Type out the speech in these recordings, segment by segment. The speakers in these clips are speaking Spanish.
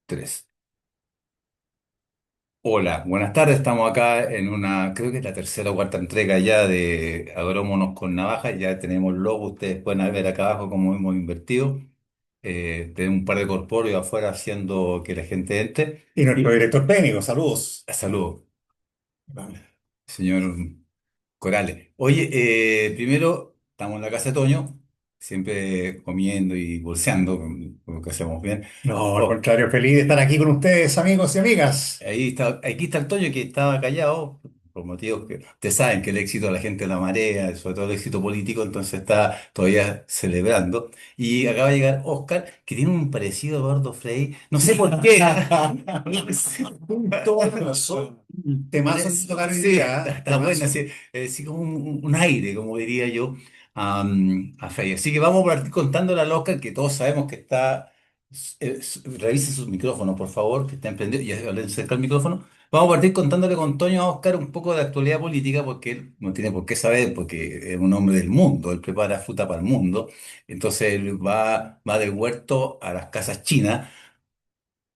Tres. Hola, buenas tardes. Estamos acá en creo que es la tercera o cuarta entrega ya de Agrómonos con Navaja. Ya tenemos logo, ustedes pueden ver acá abajo cómo hemos invertido. Tenemos un par de corpóreos afuera haciendo que la gente entre. Y nuestro Y director técnico, saludos. saludos, Vale. señor Corales. Oye, primero estamos en la casa de Toño, siempre comiendo y bolseando, como que hacemos bien. No, al Oh, contrario, feliz de estar aquí con ustedes, amigos y amigas. ahí está, aquí está el Toño que estaba callado, por motivos que ustedes saben que el éxito de la gente la marea, sobre todo el éxito político, entonces está todavía celebrando. Y acaba de llegar Oscar, que tiene un parecido a Eduardo Frei, no sé por qué. No sé. Toda la razón. Temazo que tocar hoy Sí, día, ¿eh? está buena, Temazo. sí, sí como un aire, como diría yo, a Frei. Así que vamos a partir contándole a Oscar, que todos sabemos que está. Revise sus micrófonos, por favor, que estén prendidos. Ya le cerca el micrófono. Vamos a partir contándole con Toño a Oscar un poco de actualidad política, porque él no tiene por qué saber, porque es un hombre del mundo, él prepara fruta para el mundo. Entonces él va del huerto a las casas chinas.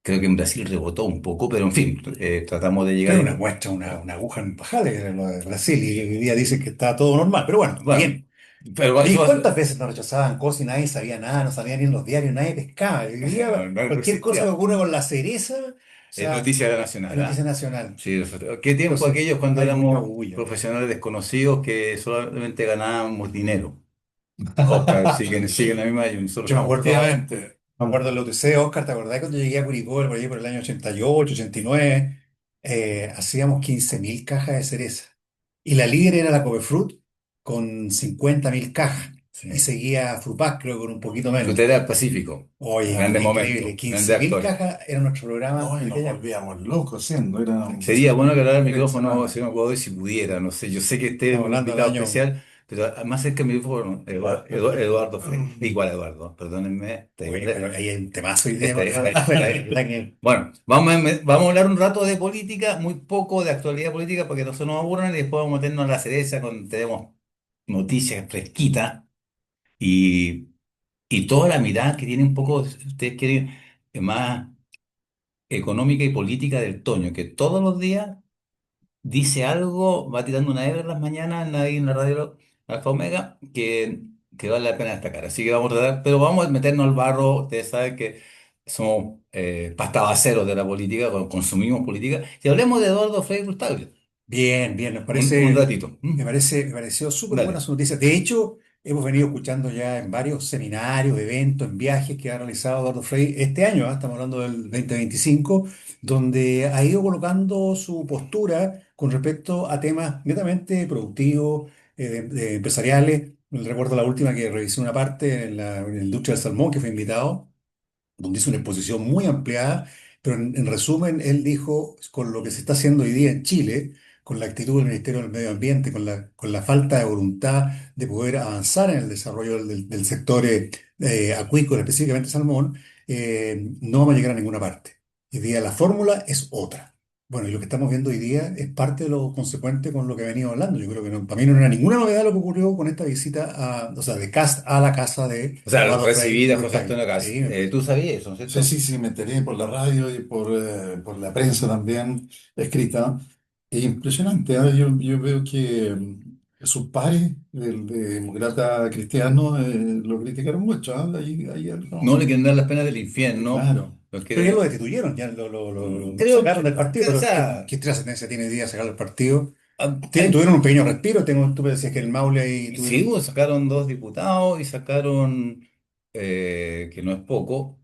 Creo que en Brasil rebotó un poco, pero en fin, tratamos de llegar. Pero una muestra, una aguja en pajales era lo de Brasil y hoy día dicen que está todo normal. Pero bueno, Bueno, bien. pero eso Oye, va a ¿cuántas ser. veces nos rechazaban cosas y nadie sabía nada, no salía ni en los diarios, nadie pescaba? Hoy día, No cualquier cosa que existía. ocurre con la cereza, o Es sea, noticia es nacional, noticia ¿ah? nacional. Sí, qué tiempo Entonces, aquellos cuando hay mucho éramos orgullo. profesionales desconocidos que solamente ganábamos dinero. Oscar, siguen la misma y nosotros Yo me estamos acuerdo, efectivamente. me acuerdo de la UTC, Oscar, ¿te acordás cuando llegué a Curicó por ahí por el año 88, 89? Hacíamos 15.000 cajas de cereza. Y la líder era la Covefruit con 50.000 cajas. Y Sí. seguía Frupac, creo, con un poquito menos. Frutera del Pacífico. Oye, Grandes momentos, increíble. grandes 15.000 actores. cajas era nuestro programa Hoy de nos aquella. volvíamos locos siendo, Sería bueno que hablara el era micrófono, impresionante. señor Ecuador, si pudiera, no sé, yo sé que este es Estamos un hablando del invitado año. especial, pero más cerca del micrófono, Ya, perfecto. Eduardo Frei, igual Eduardo, perdónenme, Oye, pero ahí hay un temazo hoy día. está. Bueno, vamos a hablar un rato de política, muy poco de actualidad política, porque no se nos aburran y después vamos a meternos a la cereza, tenemos noticias fresquitas y, y toda la mirada que tiene un poco, si ustedes quieren, más económica y política del Toño, que todos los días dice algo, va tirando una hebra en las mañanas ahí en la radio Alfa Omega que vale la pena destacar. Así que vamos a tratar, pero vamos a meternos al barro. Ustedes saben que somos pastabaceros de la política, consumimos política. Y hablemos de Eduardo Frei Rustagle. Bien, bien, nos Un parece, ratito. me pareció súper buena Dale. su noticia. De hecho, hemos venido escuchando ya en varios seminarios, eventos, en viajes que ha realizado Eduardo Frei este año, ¿ah? Estamos hablando del 2025, donde ha ido colocando su postura con respecto a temas netamente productivos, de empresariales. Recuerdo la última que revisé una parte en la industria del salmón, que fue invitado donde hizo una exposición muy ampliada, pero en resumen, él dijo, con lo que se está haciendo hoy día en Chile, con la actitud del Ministerio del Medio Ambiente, con la falta de voluntad de poder avanzar en el desarrollo del sector acuícola, específicamente salmón, no vamos a llegar a ninguna parte. Hoy día la fórmula es otra. Bueno, y lo que estamos viendo hoy día es parte de lo consecuente con lo que he venido hablando. Yo creo que para mí no era ninguna novedad lo que ocurrió con esta visita o sea, de Cast a la casa de O sea, Eduardo Frei recibida a José Urtagle. Antonio Caz. Sí, Tú sabías eso, ¿no es Sí, cierto? sí, sí, me enteré por la radio y por la prensa también escrita. Es impresionante, ¿ah? Yo veo que sus pares, el demócrata cristiano, lo criticaron mucho. ¿Ah? Hay No algo. le quieren dar las penas del infierno. Claro. Lo pero ya lo quieren. destituyeron, ya lo Creo sacaron del partido, o pero sea, ¿qué trascendencia tiene hoy día sacar del partido? hay. Tuvieron un pequeño respiro, tú me decías que el Maule ahí Sí, tuvieron. pues, sacaron dos diputados y sacaron, que no es poco,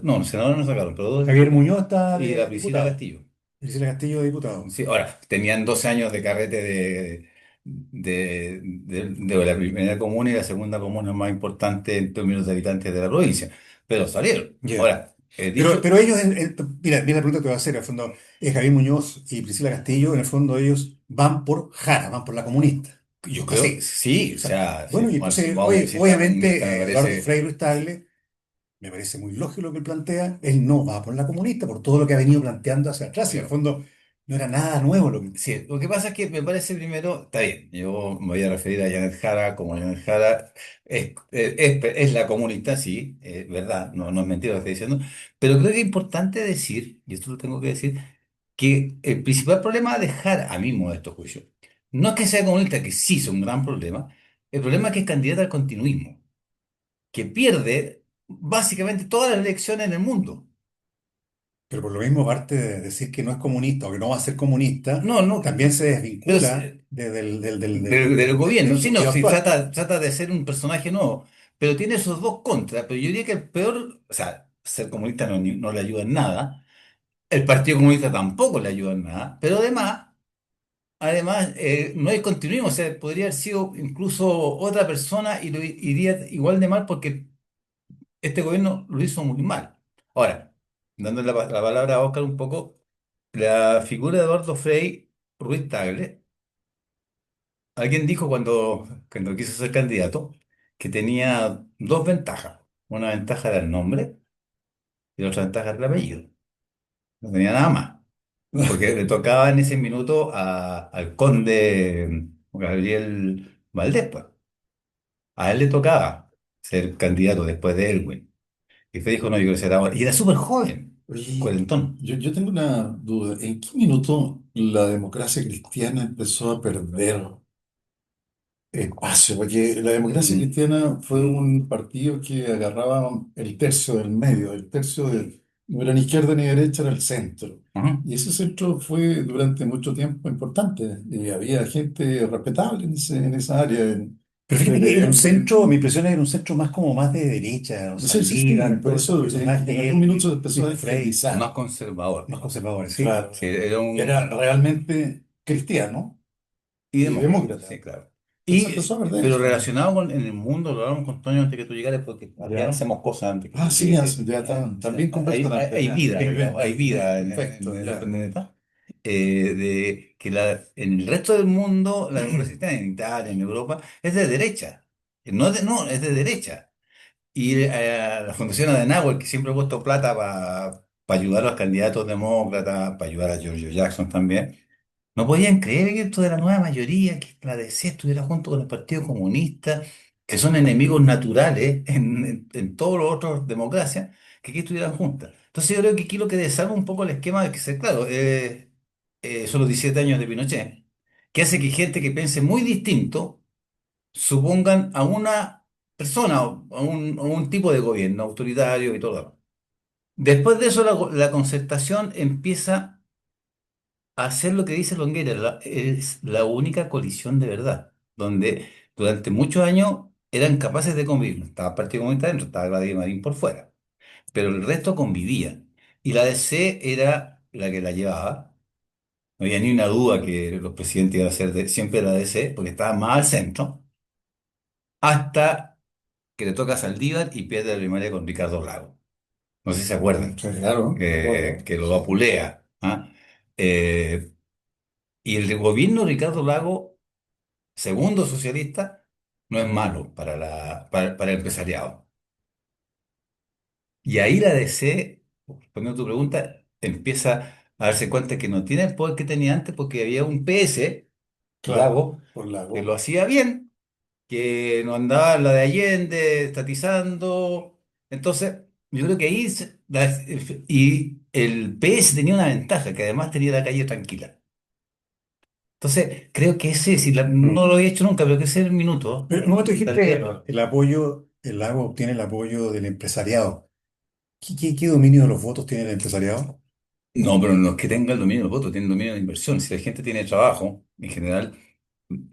no, senadores no sacaron, pero dos Javier diputados Muñoz está y la de Priscila diputado, Castillo. Priscila Castillo de diputado. Sí, ahora, tenían 12 años de carrete de la primera comuna y la segunda comuna más importante en términos de habitantes de la provincia, pero salieron. Ya. Ahora, dicho, Pero ellos, mira la pregunta que te voy a hacer, en el fondo, es Javier Muñoz y Priscila Castillo, en el fondo ellos van por Jara, van por la comunista. yo creo, Así. sí, o O sea, sea, sí, bueno, y bueno, si entonces, vamos a oye, decir la comunista, me obviamente, Eduardo parece. Frei Tagle, me parece muy lógico lo que él plantea, él no va por la comunista, por todo lo que ha venido planteando hacia atrás, y en el fondo, No era nada nuevo lo que... Sí, lo que pasa es que me parece primero, está bien, yo me voy a referir a Janet Jara como Janet Jara es la comunista, sí, es verdad, no es mentira lo que estoy diciendo, pero creo que es importante decir, y esto lo tengo que decir, que el principal problema de Jara, a mi modesto juicio, no es que sea comunista, que sí es un gran problema, el problema es que es candidata al continuismo, que pierde básicamente todas las elecciones en el mundo. Pero por lo mismo, parte de decir que no es comunista o que no va a ser comunista, No, no, también se pero desvincula del gobierno. del Sí, no, Ejecutivo sí, actual. trata de ser un personaje nuevo, pero tiene esos dos contras. Pero yo diría que el peor, o sea, ser comunista no le ayuda en nada, el Partido Comunista tampoco le ayuda en nada, pero además no hay continuismo, o sea, podría haber sido incluso otra persona y lo iría igual de mal porque este gobierno lo hizo muy mal. Ahora, dando la palabra a Oscar un poco, la figura de Eduardo Frei Ruiz Tagle. Alguien dijo cuando quiso ser candidato que tenía dos ventajas. Una ventaja era el nombre y la otra ventaja era el apellido. No tenía nada más. Porque le tocaba en ese minuto al conde Gabriel Valdés, pues. A él le tocaba ser candidato después de Elwin. Y usted dijo, no, yo quiero ser ahora. Y era súper joven, Oye, cuarentón. yo tengo una duda. ¿En qué minuto la democracia cristiana empezó a perder espacio? Porque la democracia Mm, cristiana fue un partido que agarraba el tercio del medio, el tercio de, no era ni izquierda ni derecha, era el centro. ajá. Y ese centro fue durante mucho tiempo importante. Y había gente respetable en esa área. Pero fíjate que era un De- centro, mi impresión era un centro más como más de derecha, o sí, sí, sí. Saldívar, Por todos estos eso en personajes, algún Elwin, minuto se empezó a Cristo Frey, Más izquierdizar. conservador. más conservadores, ¿sí? Claro. Sí, era Era un. realmente cristiano Y y demócrata, demócrata. sí, claro. Entonces empezó a perder. Pero relacionado con en el mundo, lo hablamos con Toño antes que tú llegaras, porque ya Ya. hacemos cosas antes que Ah, tú sí, llegues. ya, Sí. ya Ya, están, o sea, también con personas. hay vida, digamos, hay vida Perfecto, en el ya. planeta. De que en el resto del mundo, la democracia cristiana, en Italia, en Europa, es de derecha. No, es de derecha. Y la Fundación Adenauer, que siempre ha puesto plata para ayudar a los candidatos demócratas, para ayudar a Giorgio Jackson también. No podían creer que esto de la nueva mayoría, que la DC estuviera junto con el Partido Comunista, que son enemigos naturales en todos los otros democracias, que aquí estuvieran juntas. Entonces yo creo que aquí lo que desarma un poco el esquema de que, claro, son los 17 años de Pinochet, que hace que gente que piense muy distinto supongan a una persona, o a un tipo de gobierno autoritario y todo lo demás. Después de eso, la concertación empieza hacer lo que dice Longueira, es la única coalición de verdad, donde durante muchos años eran capaces de convivir. No estaba el Partido Comunista dentro, estaba Gladys Marín por fuera, pero el resto convivía. Y la DC era la que la llevaba. No había ni una duda que los presidentes iban a ser siempre la DC, porque estaba más al centro, hasta que le toca a Saldívar y pierde la primaria con Ricardo Lago. No sé si se acuerdan, Sí, claro, me acuerdo. que lo Sí. vapulea. ¿Ah? Eh, y el gobierno de Ricardo Lago segundo socialista, no es malo para el empresariado. Y ahí la DC, respondiendo a tu pregunta, empieza a darse cuenta que no tiene el poder que tenía antes porque había un PS, Claro, Lago, por que lo Lago. hacía bien, que no andaba en la de Allende, estatizando. Entonces, yo creo que ahí, y el PS tenía una ventaja, que además tenía la calle tranquila. Entonces, creo que ese, si no lo he hecho nunca, pero que ese es el minuto. Pero en un momento dijiste Tal- el apoyo, el lago obtiene el apoyo del empresariado. ¿Qué dominio de los votos tiene el empresariado? No, pero no es que tenga el dominio del voto, tiene el dominio de inversión. Si la gente tiene trabajo, en general,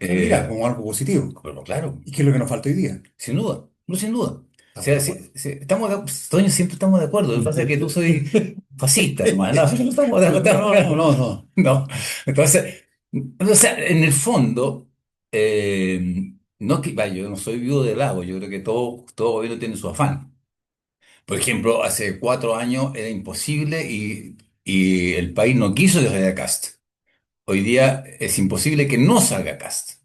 Ah, mira, eh, como algo positivo. pero claro, ¿Y qué es lo que nos falta hoy día? sin duda, no sin duda. O Estamos sea, de acuerdo. estamos Toño, siempre estamos de acuerdo. Lo que pasa es que tú soy fascista, hermano. No, no estamos de No, no, no, acuerdo. no, no. No. Entonces, o sea, en el fondo, no que, vaya, yo no soy viudo del lago, yo creo que todo gobierno tiene su afán. Por ejemplo, hace 4 años era imposible y el país no quiso que salga Cast. Hoy día es imposible que no salga Cast.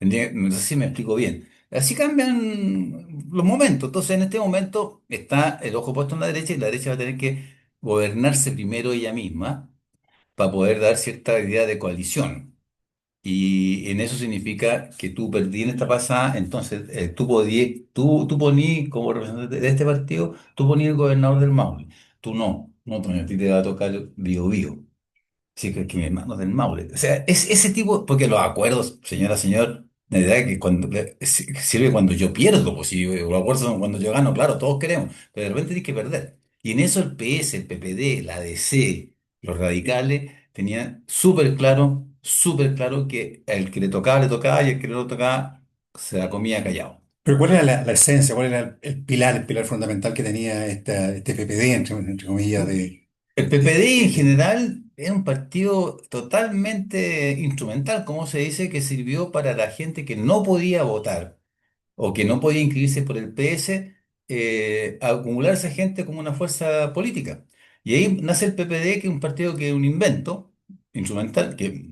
No sé si me explico bien. Así cambian los momentos. Entonces, en este momento está el ojo puesto en la derecha y la derecha va a tener que gobernarse primero ella misma para poder dar cierta idea de coalición. Y en eso significa que tú perdí en esta pasada, entonces tú poní como representante de este partido, tú poní el gobernador del Maule. Tú no, Toño, a ti te va a tocar Bio Bio. Sí, que mi hermano del Maule. O sea, es ese tipo, porque los acuerdos, señora, señor, la verdad que sirve cuando yo pierdo, pues si los acuerdos son cuando yo gano, claro, todos queremos, pero de repente tienes que perder. Y en eso el PS, el PPD, la DC, los radicales, tenían súper claro que el que le tocaba, y el que no le tocaba, se la comía callado. Pero ¿cuál era la esencia, cuál era el pilar fundamental que tenía este PPD, entre comillas, El de- PPD en de- general es un partido totalmente instrumental, como se dice, que sirvió para la gente que no podía votar o que no podía inscribirse por el PS, a acumularse gente como una fuerza política. Y ahí nace el PPD, que es un partido que es un invento instrumental, que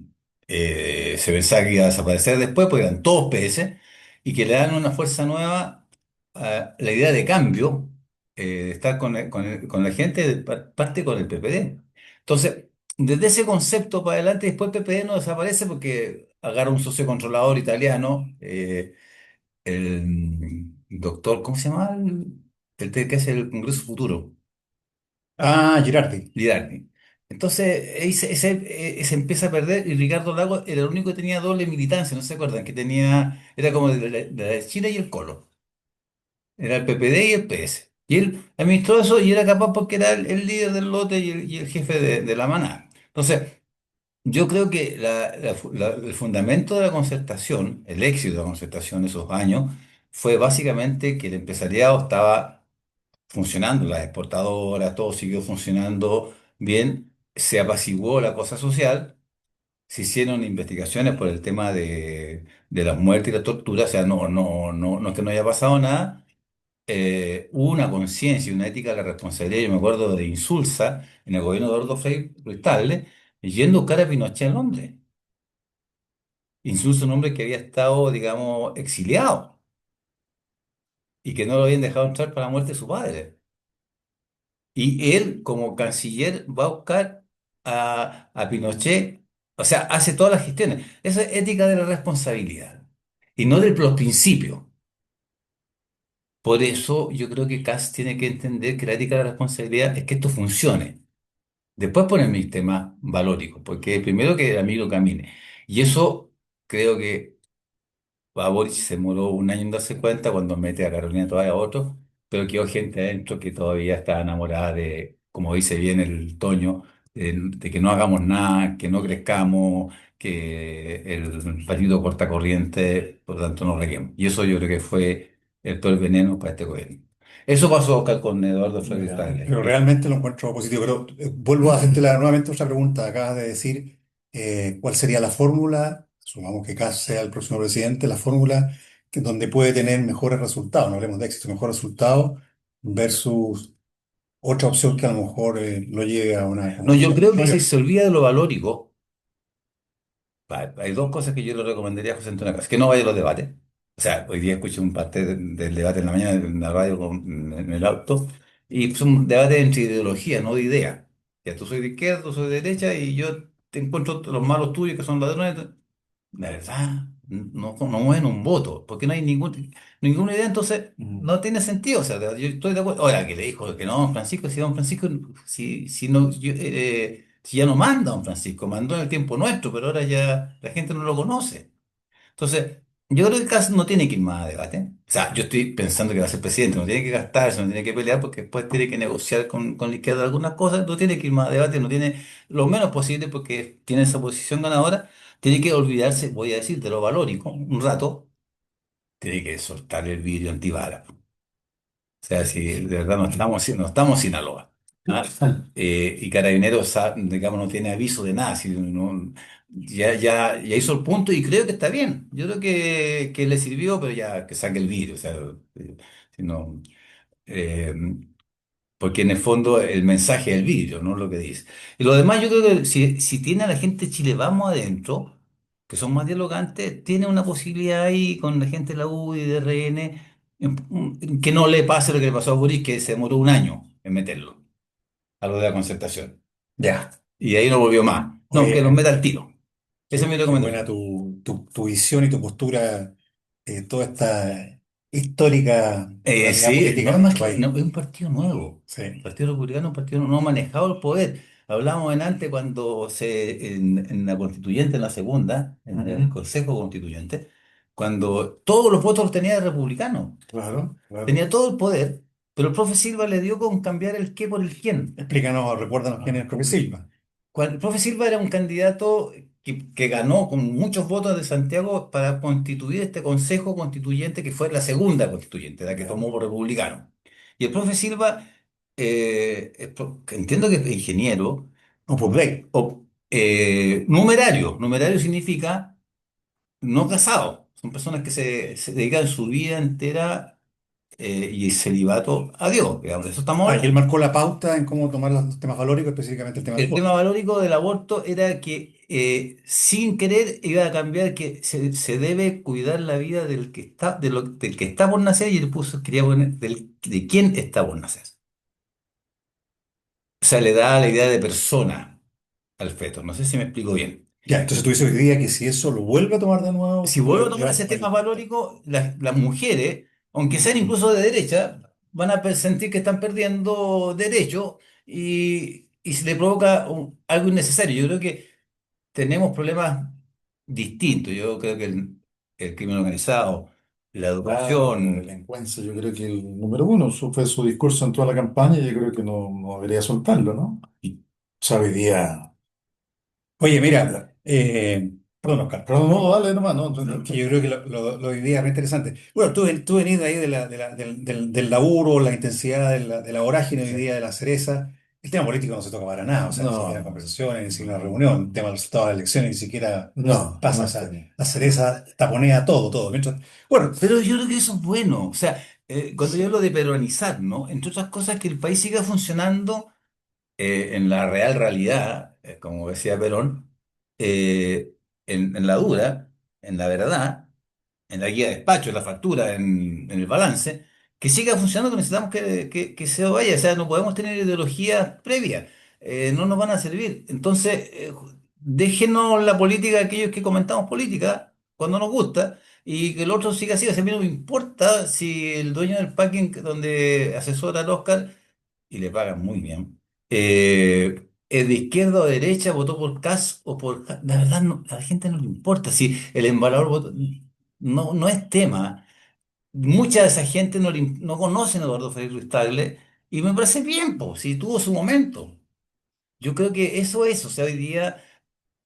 se pensaba que iba a desaparecer después, porque eran todos PS, y que le dan una fuerza nueva a la idea de cambio, de estar con la gente, parte con el PPD. Entonces, desde ese concepto para adelante, después el PPD no desaparece porque agarra un socio controlador italiano, el doctor, ¿cómo se llama? Que hace el Congreso Futuro, Ah, Girardi. Lidardi. Entonces, ahí se empieza a perder y Ricardo Lago era el único que tenía doble militancia, ¿no se acuerdan? Que tenía, era como de la Chile y el Colo, era el PPD y el PS. Y él administró eso y era capaz porque era el líder del lote y el jefe de la manada. Entonces, yo creo que el fundamento de la concertación, el éxito de la concertación esos años, fue básicamente que el empresariado estaba funcionando, las exportadoras, todo siguió funcionando bien, se apaciguó la cosa social, se hicieron investigaciones por el tema de las muertes y la tortura, o sea, no es que no haya pasado nada, hubo una conciencia y una ética de la responsabilidad. Yo me acuerdo de Insulza, en el gobierno de Eduardo Frei Ruiz Tagle, yendo a buscar a Pinochet en Londres. Insulza, un hombre que había estado, digamos, exiliado y que no lo habían dejado entrar para la muerte de su padre. Y él, como canciller, va a buscar a Pinochet, o sea, hace todas las gestiones. Esa es ética de la responsabilidad y no de los principios. Por eso yo creo que Kass tiene que entender que la ética de la responsabilidad es que esto funcione. Después poner mis temas valóricos, porque primero que el amigo camine. Y eso creo que Boric se demoró un año en darse cuenta cuando mete a Carolina Toa a otro, pero quedó gente adentro que todavía está enamorada de, como dice bien el Toño, de que no hagamos nada, que no crezcamos, que el partido corta corriente, por lo tanto no reguemos. Y eso yo creo que fue el peor veneno para este gobierno. Eso pasó acá con Eduardo Frei Ya, Tagle. pero realmente lo encuentro positivo. Pero vuelvo a hacerte nuevamente otra pregunta. Acabas de decir cuál sería la fórmula, sumamos que Kast sea el próximo presidente, la fórmula donde puede tener mejores resultados, no hablemos de éxito, mejores resultados versus otra opción que a lo mejor no llegue a una... No, yo creo que si Oiga. se olvida de lo valórico. Hay dos cosas que yo le recomendaría a José Antonio Caz, que no vaya a los debates. O sea, hoy día escuché un parte del debate en la mañana en la radio en el auto, y es un debate entre ideología, no de idea. Ya tú soy de izquierda, tú soy de derecha, y yo te encuentro los malos tuyos que son ladrones. La verdad, no mueven un voto, porque no hay ninguna idea, entonces Mm. no tiene sentido. O sea, yo estoy de acuerdo. Ahora, que le dijo que no, don Francisco, si don Francisco, si no, si ya no manda don Francisco, mandó en el tiempo nuestro, pero ahora ya la gente no lo conoce. Entonces, yo creo que Kast no tiene que ir más a debate. O sea, yo estoy pensando que va a ser presidente, no tiene que gastarse, no tiene que pelear, porque después tiene que negociar con la izquierda algunas cosas, no tiene que ir más a debate, no tiene lo menos posible porque tiene esa posición ganadora, tiene que olvidarse, voy a decir, de lo valórico, un rato, tiene que soltar el vidrio antibala. O sea, si de verdad no estamos en Sinaloa. ¿Ah? Y Carabineros, digamos, no tiene aviso de nada. Si ya hizo el punto y creo que está bien. Yo creo que le sirvió, pero ya que saque el vidrio. O sea, si no, eh, porque en el fondo el mensaje es el vidrio, no lo que dice. Y lo demás, yo creo que si tiene a la gente de Chile Vamos adentro, que son más dialogantes, tiene una posibilidad ahí con la gente de la U y de RN, que no le pase lo que le pasó a Boris, que se demoró un año en meterlo a lo de la concertación. Ya. Y ahí no volvió más. No, que los Oye, meta al tiro. Esa es mi qué buena recomendación. tu visión y tu postura, toda esta histórica realidad Sí, política no de es más nuestro que, país. es un partido nuevo. El Sí, Partido Republicano es un partido no ha manejado el poder. Hablábamos en antes en la constituyente, en la segunda, en el ujú, Consejo Constituyente, cuando todos los votos los tenía el republicano. claro, claro. Tenía todo el poder, pero el profe Silva le dio con cambiar el qué por el quién. Explícanos, recuérdanos quién es el profe Silva. El profe Silva era un candidato que ganó con muchos votos de Santiago para constituir este Consejo Constituyente que fue la segunda constituyente, la que Ya. tomó por republicano. Y el profe Silva, que entiendo que es ingeniero, O por ley. numerario. Numerario significa no casado. Son personas que se dedican su vida entera y celibato a Dios, digamos. De eso estamos Ah, y él hablando. marcó la pauta en cómo tomar los temas valóricos, específicamente el tema del El tema aborto. valórico del aborto era que sin querer iba a cambiar que se debe cuidar la vida del que está, del que está por nacer y él puso, quería poner de quién está por nacer. O sea, le da la idea de persona al feto. No sé si me explico bien. Ya, entonces tú dices hoy día que si eso lo vuelve a tomar de nuevo, Si vuelvo a tomar ese va tema valórico, las mujeres, aunque sean incluso de derecha, van a sentir que están perdiendo derecho y se le provoca algo innecesario. Yo creo que tenemos problemas distintos. Yo creo que el crimen organizado, la La educación, delincuencia, yo creo que el número uno, eso fue su discurso en toda la campaña y yo creo que no debería soltarlo, ¿no? y- O sea, hoy día... Oye, mira, la- perdón, Oscar. Pero no, dale nomás, no. Que yo creo que lo hoy día es muy interesante. Bueno, tú venís de ahí del laburo, la intensidad de la vorágine hoy Sí. día de la cereza. El tema político no se toca para nada, o sea, ni siquiera No, conversaciones, ni siquiera una no, reunión. El tema de los resultados de las elecciones ni siquiera no pasa. O es sea, tema. la cereza taponea todo, todo. Bueno, pero yo creo que eso es bueno. O sea, cuando yo hablo de peronizar, ¿no? Entre otras cosas, que el país siga funcionando en la real realidad, como decía Perón, eh, en la dura, en la verdad, en la guía de despacho, en la factura, en el balance, que siga funcionando, que necesitamos que se vaya. O sea, no podemos tener ideologías previas, no nos van a servir. Entonces, déjenos la política a aquellos que comentamos política cuando nos gusta y que el otro siga así. O sea, a mí no me importa si el dueño del packing donde asesora al Oscar y le pagan muy bien. ¿Es de izquierda o de derecha? ¿Votó por Kast o por... La verdad, a la gente no le importa. Si el embalador votó... No, no es tema. Mucha de esa gente no conocen a Eduardo Frei Ruiz Tagle y me parece bien, pues, si tuvo su momento. Yo creo que eso es, o sea, hoy día,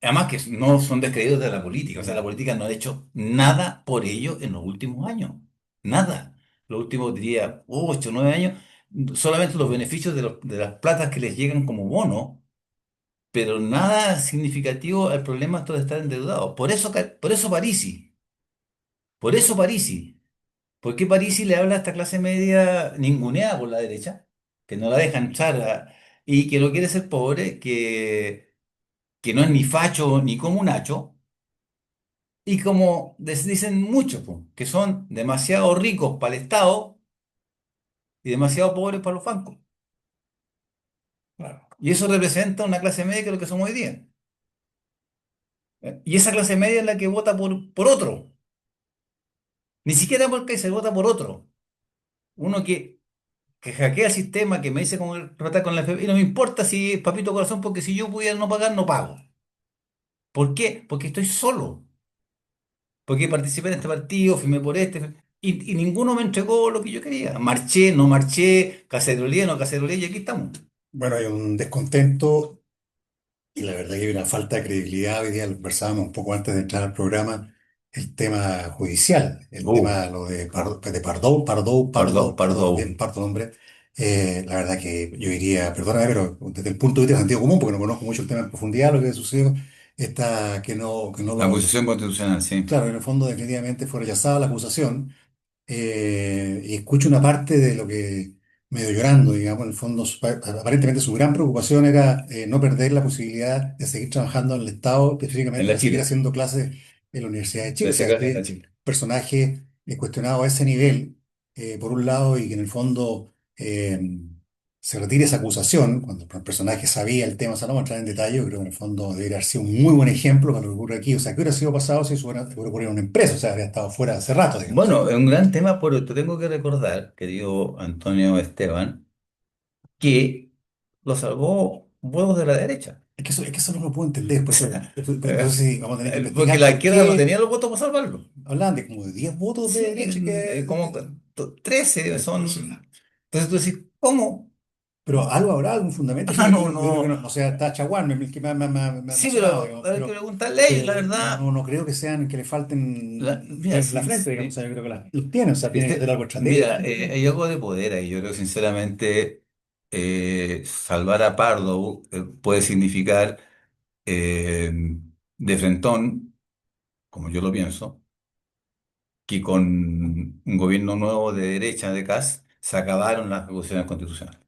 además que no son descreídos de la política, o sea, la política no ha hecho nada por ello en los últimos años. Nada. Los últimos, diría, 8 o 9 años, solamente los beneficios de las platas que les llegan como bono, pero nada significativo al problema esto de estar endeudados. Por eso Parisi, por eso Parisi. ¿Por qué Parisi le habla a esta clase media ninguneada por la derecha? Que no la dejan entrar y que no quiere ser pobre, que no es ni facho ni comunacho, y como dicen muchos, po, que son demasiado ricos para el Estado y demasiado pobres para los bancos. claro. Y eso representa una clase media que es lo que somos hoy día. Y esa clase media es la que vota por otro. Ni siquiera porque se vota por otro. Uno que hackea el sistema, que me dice cómo tratar con la FP, y no me importa si es papito corazón, porque si yo pudiera no pagar, no pago. ¿Por qué? Porque estoy solo. Porque participé en este partido, firmé por y ninguno me entregó lo que yo quería. Marché, no marché, cacerolé, no cacerolé, y aquí estamos. Bueno, hay un descontento. Y la verdad que hay una falta de credibilidad. Hoy día lo conversábamos un poco antes de entrar al programa, el tema judicial, el Uh, tema lo de Pardo, Pardo, Perdón, Pardo, Pardo, perdón. bien, Pardo nombre. La verdad que yo diría, perdóname, pero desde el punto de vista de sentido común, porque no conozco mucho el tema en profundidad, lo que sucedió, está que no lo, Acusación constitucional, sí. claro, en el fondo definitivamente fue rechazada la acusación, y escucho una parte de lo que, medio llorando, digamos, en el fondo, aparentemente su gran preocupación era no perder la posibilidad de seguir trabajando en el Estado, En específicamente la de seguir Chile. haciendo clases en la Universidad de Chile. De O sea, ese caso en la este Chile. personaje cuestionado a ese nivel, por un lado, y que en el fondo se retire esa acusación, cuando el personaje sabía el tema, o sea, no voy a entrar en detalle, yo creo que en el fondo debería haber sido un muy buen ejemplo para lo que ocurre aquí. O sea, ¿qué hubiera sido pasado si eso hubiera ocurrido en una empresa? O sea, habría estado fuera hace rato, digamos. Bueno, es un gran tema, pero te tengo que recordar, querido Antonio Esteban, que lo salvó huevos de la derecha. Es que eso no lo puedo entender, por eso, no sé si vamos a tener que Porque investigar la por izquierda no qué tenía los votos para salvarlo. hablan de como de 10 votos de Sí, derecha que... como 13 son. Entonces tú decís, ¿cómo? Pero algo habrá, algún fundamento. Ah, no, Yo creo que no. no, o sea, está Chaguán, el que me ha Sí, sonado, pero digamos, hay que preguntarle a ellos, la pero no, verdad. no creo que sean, que le falten Mira, pelos en la sí, frente, digamos. O sí. sea, yo creo que los tiene, o sea, tiene que ser algo Mira, estratégico, ¿no? hay algo de poder ahí. Yo creo que sinceramente salvar a Pardo puede significar eh, de frentón, como yo lo pienso, que con un gobierno nuevo de derecha de CAS se acabaron las revoluciones constitucionales.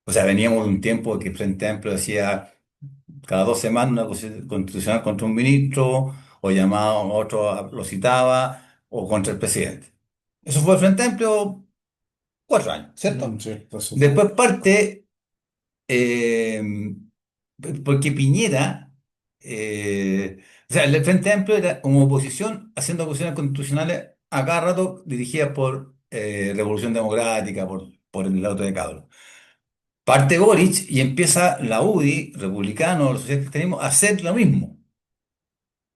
O sea, veníamos de un tiempo que Frente Amplio decía cada 2 semanas una cosa constitucional contra un ministro, o llamaba a otro, lo citaba, o contra el presidente. Eso fue el Frente Amplio 4 años, ¿cierto? Sí, eso fue. Después parte, eh, porque Piñera, o sea, el Frente Amplio era como oposición, haciendo oposiciones constitucionales a cada rato dirigidas por Revolución Democrática, por el auto de Cabro. Parte Boric y empieza la UDI, republicanos, los socialistas cristianismo, a hacer lo mismo.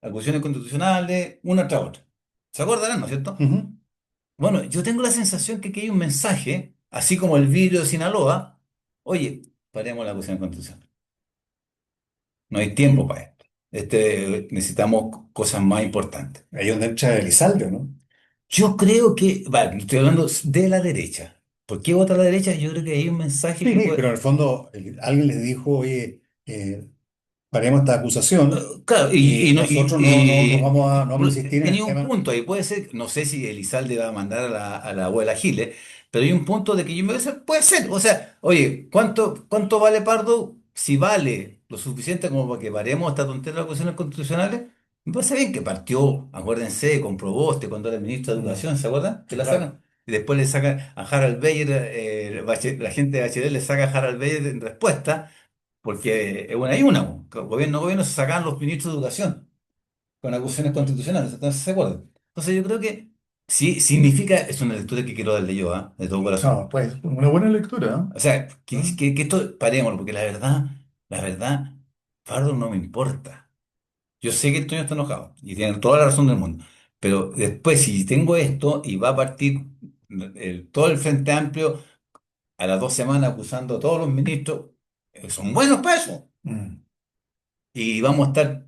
Acusaciones constitucionales, una tras otra. ¿Se acordarán, no es cierto? Ujú. Bueno, yo tengo la sensación que aquí hay un mensaje, así como el vidrio de Sinaloa. Oye, paremos la acusación constitucional. No hay tiempo para esto. Necesitamos cosas más importantes. Ahí es donde entra Elizalde, ¿no? Yo creo que, vale, estoy hablando de la derecha. ¿Por qué vota la derecha? Yo creo que hay un mensaje Sí, que sí, pero puede. en el fondo alguien les dijo, oye, paremos esta acusación Claro, y nosotros no vamos a insistir en el tenía un tema. punto ahí, puede ser, no sé si Elizalde va a mandar a la abuela Giles, pero hay un punto de que yo me voy a decir, puede ser, o sea, oye, ¿cuánto vale Pardo? Si vale lo suficiente como para que paremos esta tontería de las cuestiones constitucionales, me parece bien que partió, acuérdense, con Proboste cuando era ministro de Mm, Educación, ¿se acuerdan? Que sí, la claro. sacan. Y después le sacan a Harald Beyer, la gente de Bachelet le saca a Harald Beyer en respuesta porque es una y una, po. Gobierno se sacan los ministros de educación con acusaciones constitucionales, entonces se acuerdan. Entonces yo creo que sí significa, es una lectura que quiero darle yo, ¿ah? De todo corazón. No, pues, una buena lectura, O sea, ¿eh? que esto parémoslo, porque la verdad, Fardo no me importa. Yo sé que el Toño está enojado y tiene toda la razón del mundo, pero después si tengo esto y va a partir todo el Frente Amplio a las 2 semanas acusando a todos los ministros, son buenos para eso. Mm. Y vamos a estar,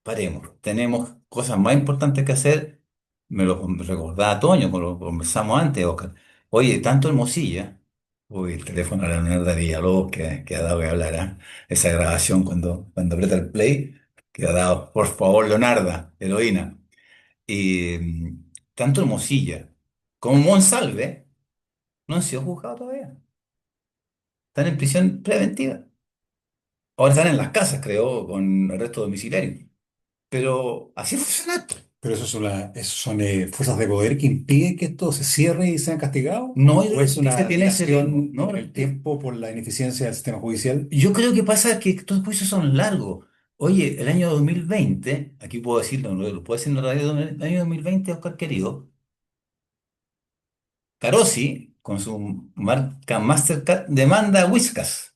paremos, tenemos cosas más importantes que hacer. Me recordaba Toño, como lo conversamos antes, Oscar. Oye, tanto Hermosilla, uy, el teléfono de la Leonardo de Villalobos que ha dado que hablar, ¿ah? Esa grabación cuando aprieta el play, que ha dado, por favor, Leonarda, heroína. Y tanto Hermosilla como Monsalve no han sido juzgados todavía. Están en prisión preventiva. Ahora están en las casas, creo, con arresto domiciliario. Pero así funciona esto. Pero esos son fuerzas de poder que impiden que esto se cierre y sean castigados, No, o es ese una tiene ese ritmo. dilación No, en el tiempo por la ineficiencia del sistema judicial. yo creo que pasa que estos juicios son largos. Oye, el año 2020, aquí puedo decirlo, lo puedo decir en la radio, el año 2020, Oscar querido, Carosi, con su marca Mastercard, demanda a Whiskas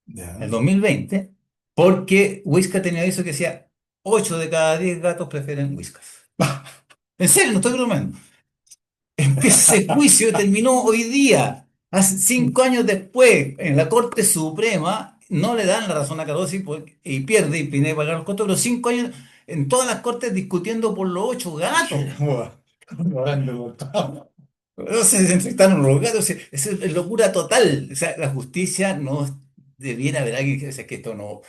en Ya. el 2020, porque Whiskas tenía aviso que decía 8 de cada 10 gatos prefieren Whiskas. En serio, no estoy bromeando. Empieza ese juicio, terminó hoy día, hace 5 años después, en la Corte Suprema, no le dan la razón a Carosi y pierde y tiene que pagar los costos, pero 5 años en todas las cortes discutiendo por los 8 gatos. Como hablando con todo. No se enfrentaron los gatos, es locura total. O sea, la justicia no debiera haber alguien que dice que esto no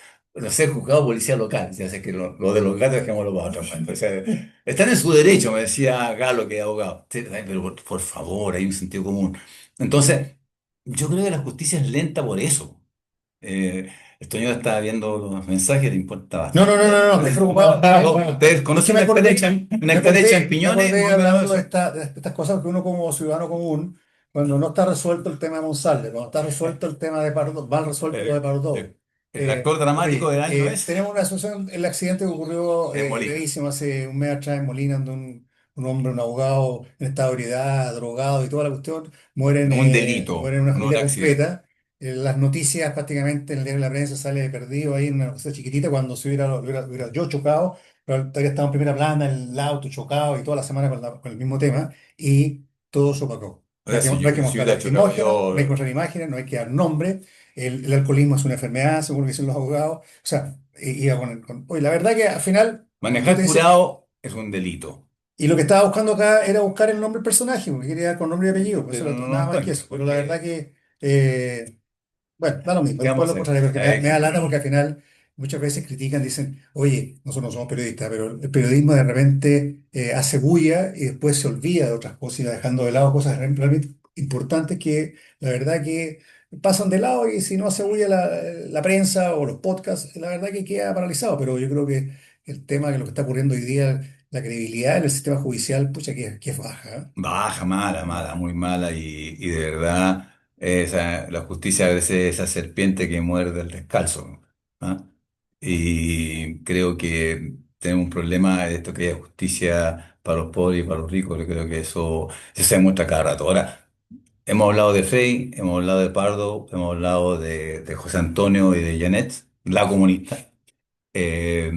sé, juzgado policía local. O sea, que lo de los gatos dejémoslo para otra parte. O sea, están en su derecho, me decía Galo, que es abogado. Sí, ay, pero por favor, hay un sentido común. Entonces, yo creo que la justicia es lenta por eso. Esto yo estaba viendo los mensajes, le importa No, no, no, bastante. no, no, estoy preocupado. ¿Ustedes Es que conocen una escalera en me Piñones? Más acordé o menos hablando de, eso. de estas cosas que uno como ciudadano común, cuando no está resuelto el tema de Monsalve, cuando está resuelto el tema de Pardo, mal resuelto lo de El, Pardo. el- el actor dramático Oye, del año es, tenemos una situación, el accidente que ocurrió Molina. gravísimo hace un mes atrás en Molina, donde un hombre, un abogado en estado de ebriedad, drogado y toda la cuestión, Un delito, mueren en una no un familia accidente. completa. Las noticias prácticamente en el diario de la prensa sale perdido ahí en una cosa chiquitita cuando se hubiera yo chocado, pero todavía estaba en primera plana el auto chocado y toda la semana con el mismo tema y todo se opacó. No hay que, Si, no hay que si mostrar hubiera chocado lacrimógenas, no hay que yo, mostrar imágenes, no hay que dar nombre. El alcoholismo es una enfermedad, según lo que dicen los abogados. O sea, iba oye, la verdad que al final yo te manejar decía, curado es un delito. y lo que estaba buscando acá era buscar el nombre del personaje, porque quería dar con nombre y apellido, pues eso Pero era no lo nada más que encuentro, eso. Pero la verdad porque, que bueno, da lo mismo, ¿qué después vamos lo a hacer? encontraré, porque me da lata porque al final muchas veces critican, dicen, oye, nosotros no somos periodistas, pero el periodismo de repente hace bulla y después se olvida de otras cosas y va dejando de lado cosas realmente importantes que la verdad que pasan de lado y si no hace bulla la prensa o los podcasts, la verdad que queda paralizado, pero yo creo que el tema que lo que está ocurriendo hoy día, la credibilidad en el sistema judicial, pucha, que es baja. ¿Eh? Baja, mala, mala, muy mala y de verdad la justicia a veces es esa serpiente que muerde el descalzo. ¿Ah? Y creo que tenemos un problema de esto que es justicia para los pobres y para los ricos. Yo creo que eso se demuestra cada rato. Ahora, hemos hablado de Frei, hemos hablado de Pardo, hemos hablado de José Antonio y de Janet, la comunista. Eh,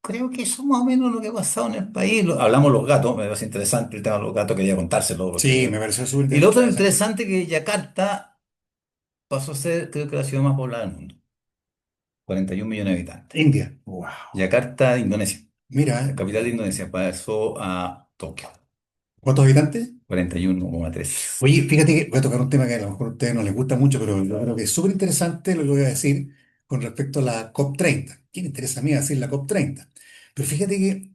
Creo que eso más o menos lo que ha pasado en el país. Hablamos de los gatos, me parece interesante el tema de los gatos, quería contárselo. Sí, me pareció súper Y lo otro interesante. interesante que Yakarta pasó a ser, creo que la ciudad más poblada del mundo, 41 millones de habitantes. India, wow. Yakarta, Indonesia, Mira, la capital de Indonesia, pasó a Tokio, ¿cuántos habitantes? 41,3. Oye, fíjate que voy a tocar un tema que a lo mejor a ustedes no les gusta mucho, pero yo creo que es súper interesante lo que voy a decir con respecto a la COP30. ¿Quién interesa a mí decir la COP30? Pero fíjate que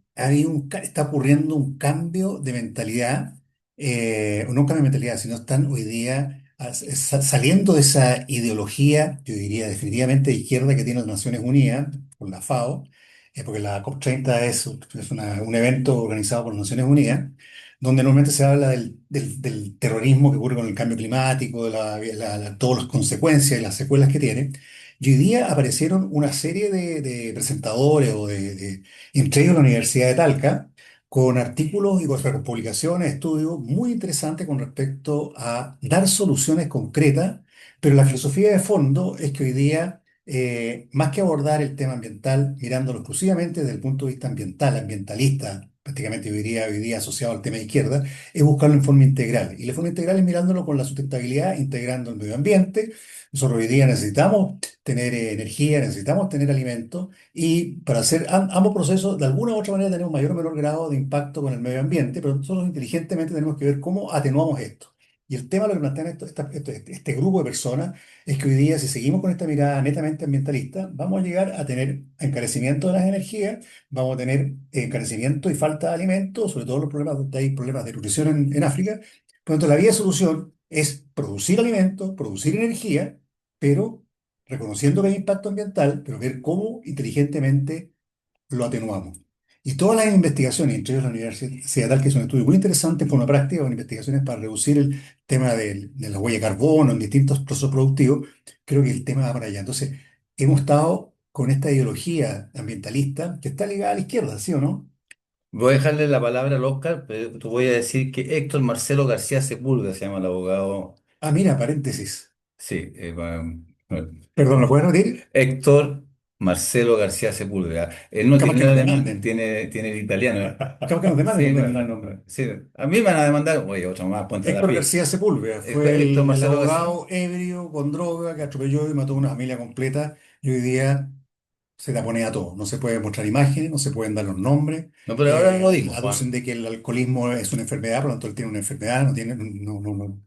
está ocurriendo un cambio de mentalidad, o no un cambio de mentalidad, sino están hoy día saliendo de esa ideología, yo diría definitivamente de izquierda que tiene las Naciones Unidas, con la FAO, porque la COP30 es un evento organizado por las Naciones Unidas donde normalmente se habla del terrorismo que ocurre con el cambio climático, de todas las consecuencias y las secuelas que tiene. Y hoy día aparecieron una serie de presentadores entre ellos la Universidad de Talca, con artículos y con publicaciones, estudios muy interesantes con respecto a dar soluciones concretas, pero la filosofía de fondo es que hoy día, más que abordar el tema ambiental, mirándolo exclusivamente desde el punto de vista ambiental, ambientalista, prácticamente yo diría hoy día asociado al tema de izquierda, es buscarlo en forma integral. Y la forma integral es mirándolo con la sustentabilidad, integrando el medio ambiente. Nosotros hoy día necesitamos tener energía, necesitamos tener alimentos y para hacer ambos procesos, de alguna u otra manera, tenemos mayor o menor grado de impacto con el medio ambiente, pero nosotros inteligentemente tenemos que ver cómo atenuamos esto. Y el tema lo que plantean este grupo de personas es que hoy día, si seguimos con esta mirada netamente ambientalista, vamos a llegar a tener encarecimiento de las energías, vamos a tener encarecimiento y falta de alimentos, sobre todo los problemas, hay problemas de nutrición en África. Por lo tanto, la vía de solución es producir alimentos, producir energía, pero reconociendo que hay impacto ambiental, pero ver cómo inteligentemente lo atenuamos. Y todas las investigaciones, entre ellas la Universidad Tal, que es un estudio muy interesante en forma práctica, con investigaciones para reducir el tema de la huella de carbono en distintos procesos productivos, creo que el tema va para allá. Entonces, hemos estado con esta ideología ambientalista que está ligada a la izquierda, ¿sí o no? Voy a dejarle la palabra al Oscar, pero te voy a decir que Héctor Marcelo García Sepúlveda se llama el abogado. Ah, mira, paréntesis. Sí, Perdón, ¿lo puedes repetir? Héctor Marcelo García Sepúlveda. Él no Capaz tiene que el nos alemán, demanden. tiene el italiano. Capaz que nos demanden Sí, con terminar el nombre. sí. A mí me van a demandar, oye, otro más, Puente la Héctor Pi. García Sepúlveda fue Héctor el Marcelo García. abogado ebrio con droga que atropelló y mató a una familia completa y hoy día se taponea todo. No se puede mostrar imágenes, no se pueden dar los nombres. No, pero ahora lo digo, Aducen Juan. de que el alcoholismo es una enfermedad, por lo tanto él tiene una enfermedad, no tiene, no.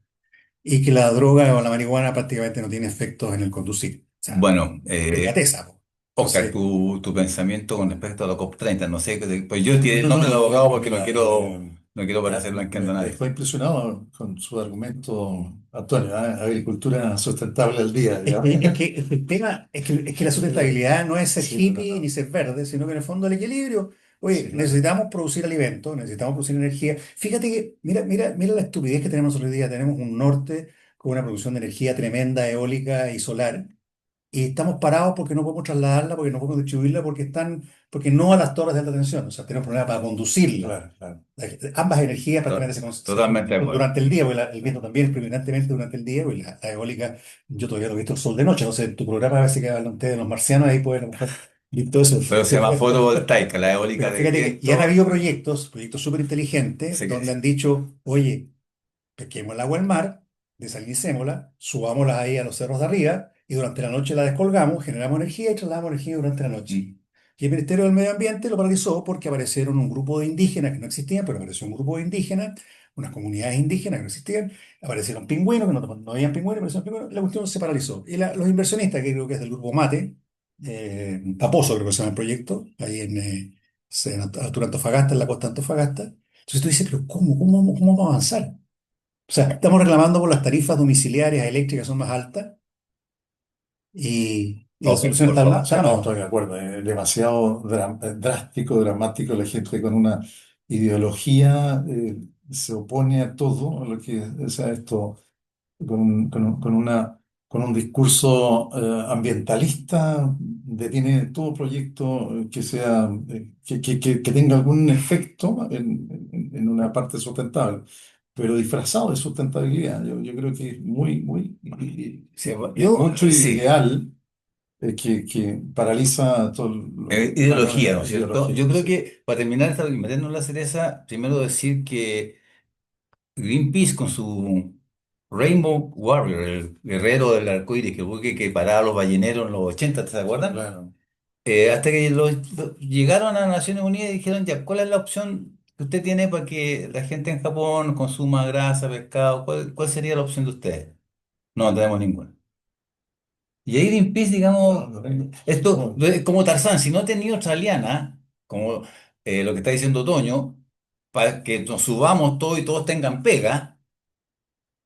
Y que la droga o la marihuana prácticamente no tiene efectos en el conducir. O sea, Bueno, delicateza, po. Oscar, Entonces, tu pensamiento con respecto a la COP30, no sé, pues yo tiré el No, no, nombre del abogado porque no mira, quiero, no quiero parecer blanqueando a nadie. estoy impresionado con su argumento, Antonio, ¿eh? Agricultura sustentable al día, digamos. el tema es que la Eh, sustentabilidad no es ser sí, no, no, hippie ni no. ser verde, sino que en el fondo el equilibrio. Oye, Sí, claro. necesitamos producir alimentos, necesitamos producir energía. Fíjate que, mira la estupidez que tenemos hoy día. Tenemos un norte con una producción de energía tremenda, eólica y solar, y estamos parados porque no podemos trasladarla, porque no podemos distribuirla, porque no a las torres de alta tensión. O sea, tenemos problemas para conducirla. Claro, claro. Ambas energías prácticamente se Totalmente de conducen acuerdo. durante el día, porque el viento también es predominantemente durante el día, y la eólica, yo todavía no he visto el sol de noche. No sé, en tu programa a veces que hablan ustedes de los marcianos, ahí pueden a lo mejor visto eso. Pero se llama fotovoltaica, la eólica Pero de fíjate que ya han viento. habido proyectos súper inteligentes, Sé que donde han dicho, oye, pesquemos el agua del mar, desalinicémosla, subámosla ahí a los cerros de arriba y durante la noche la descolgamos, generamos energía y trasladamos energía durante la noche. mm, Y el Ministerio del Medio Ambiente lo paralizó porque aparecieron un grupo de indígenas que no existían, pero apareció un grupo de indígenas, unas comunidades indígenas que no existían, aparecieron pingüinos, que no habían pingüinos, aparecieron pingüinos, la cuestión se paralizó. Y los inversionistas, que creo que es del grupo Mate, Paposo creo que se llama el proyecto, ahí en altura Antofagasta, en la costa de Antofagasta. Entonces tú dices, pero ¿cómo vamos a avanzar? O sea, estamos reclamando por las tarifas domiciliarias eléctricas son más altas y la ok, solución por está favor. Sí, está en no, agua. estoy de acuerdo. Demasiado drástico, dramático. La gente con una ideología se opone a todo lo que, o sea, esto, con un discurso ambientalista, detiene todo proyecto que sea, que tenga algún efecto en una parte sustentable, pero disfrazado de sustentabilidad. Yo creo que es Sí, mucho sí. ideal que paraliza todo Ideología, ¿no es cierto? ideología. Yo creo Sí, que para terminar esta y meternos en la cereza, primero decir que Greenpeace con su Rainbow Warrior, el guerrero del arco iris, que el buque que paraba a los balleneros en los 80, ¿te sí, acuerdan? claro. Hasta que llegaron a Naciones Unidas y dijeron, ya, ¿cuál es la opción que usted tiene para que la gente en Japón consuma grasa, pescado? ¿Cuál sería la opción de ustedes? No tenemos ninguna. Y ahí Greenpeace, No, digamos, correcto. esto No, es como Tarzán, si no tenía australiana, como lo que está diciendo Toño, para que nos subamos todos y todos tengan pega,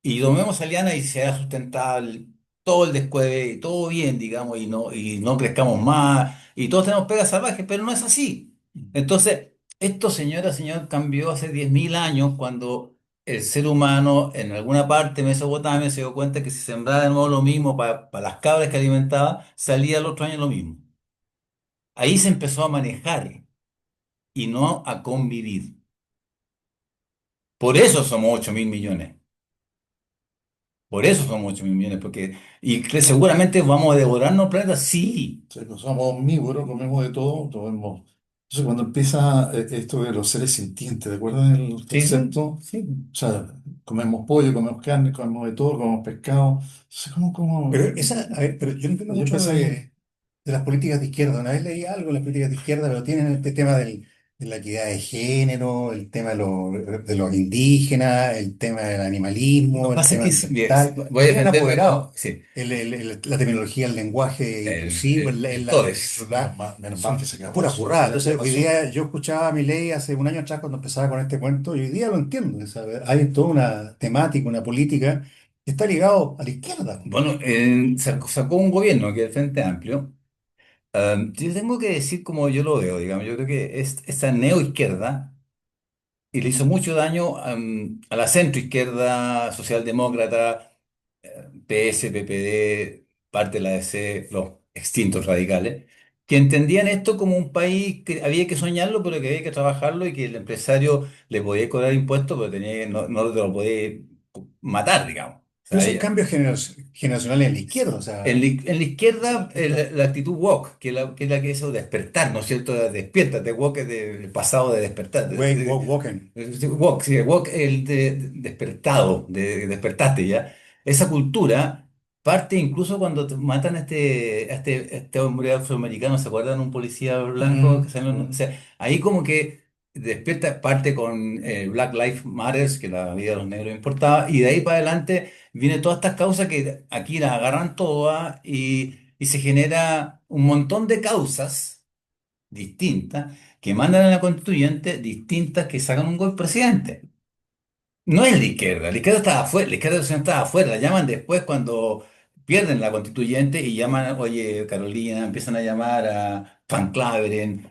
y tomemos aliana y sea sustentable todo el descueve, y todo bien, digamos, y no crezcamos más, y todos tenemos pegas salvajes, pero no es así. Entonces, esto, señora, señor, cambió hace 10.000 años cuando el ser humano en alguna parte de Mesopotamia se dio cuenta que si sembraba de nuevo lo mismo para las cabras que alimentaba, salía el otro año lo mismo. Ahí se empezó a manejar y no a convivir. Por eso somos 8.000 millones. Por eso somos 8.000 millones, porque, y que seguramente vamos a devorarnos el planeta, sí. sí, no somos omnívoros, comemos de todo, comemos. Entonces, cuando empieza esto de los seres sintientes, ¿de acuerdo el Sí, sí, concepto? O sí. sea, comemos pollo, comemos carne, comemos de todo, comemos pescado. Entonces, Pero ¿cómo? a ver, pero yo no entiendo Yo mucho empezaría. de las políticas de izquierda. Una vez leí algo de las políticas de izquierda, pero tienen este tema de la equidad de género, el tema de los indígenas, el tema del Lo animalismo, que el pasa es tema que bien, ambiental. voy a Ahí han defenderme apoderado sí, la tecnología, el lenguaje inclusivo, todo es. Menos mal que son se acabó puras eso, burradas. ya Entonces, hoy pasó. día yo escuchaba a mi ley hace un año atrás cuando empezaba con este cuento, y hoy día lo entiendo. O sea, hay toda una temática, una política que está ligado a la izquierda. Bueno, sacó un gobierno que es el Frente Amplio. Yo tengo que decir como yo lo veo, digamos, yo creo que esta neoizquierda y le hizo mucho daño a la centroizquierda, socialdemócrata, PS, PPD, parte de la DC, los extintos radicales, que entendían esto como un país que había que soñarlo, pero que había que trabajarlo y que el empresario le podía cobrar impuestos, pero no te lo podía matar, digamos. O Pero sea, esos cambios generacionales en la izquierda, o en sea, la izquierda, esta- la actitud woke, que es la que hizo despertar, ¿no es cierto? Despiértate, woke es del pasado de despertar. Woken. Woke, sí, woke, el de despertado, de despertaste ya. Esa cultura parte incluso cuando matan a este hombre afroamericano, ¿se acuerdan? Un policía blanco que salió, o Mm. sea, ahí como que despierta parte con Black Lives Matters, que la vida de los negros importaba, y de ahí para adelante vienen todas estas causas que aquí las agarran todas y se genera un montón de causas distintas que mandan a la constituyente distintas que sacan un gol presidente. No es la izquierda estaba afuera, la izquierda estaba afuera, la llaman después cuando pierden la constituyente y llaman, oye, Carolina, empiezan a llamar a Van Claveren.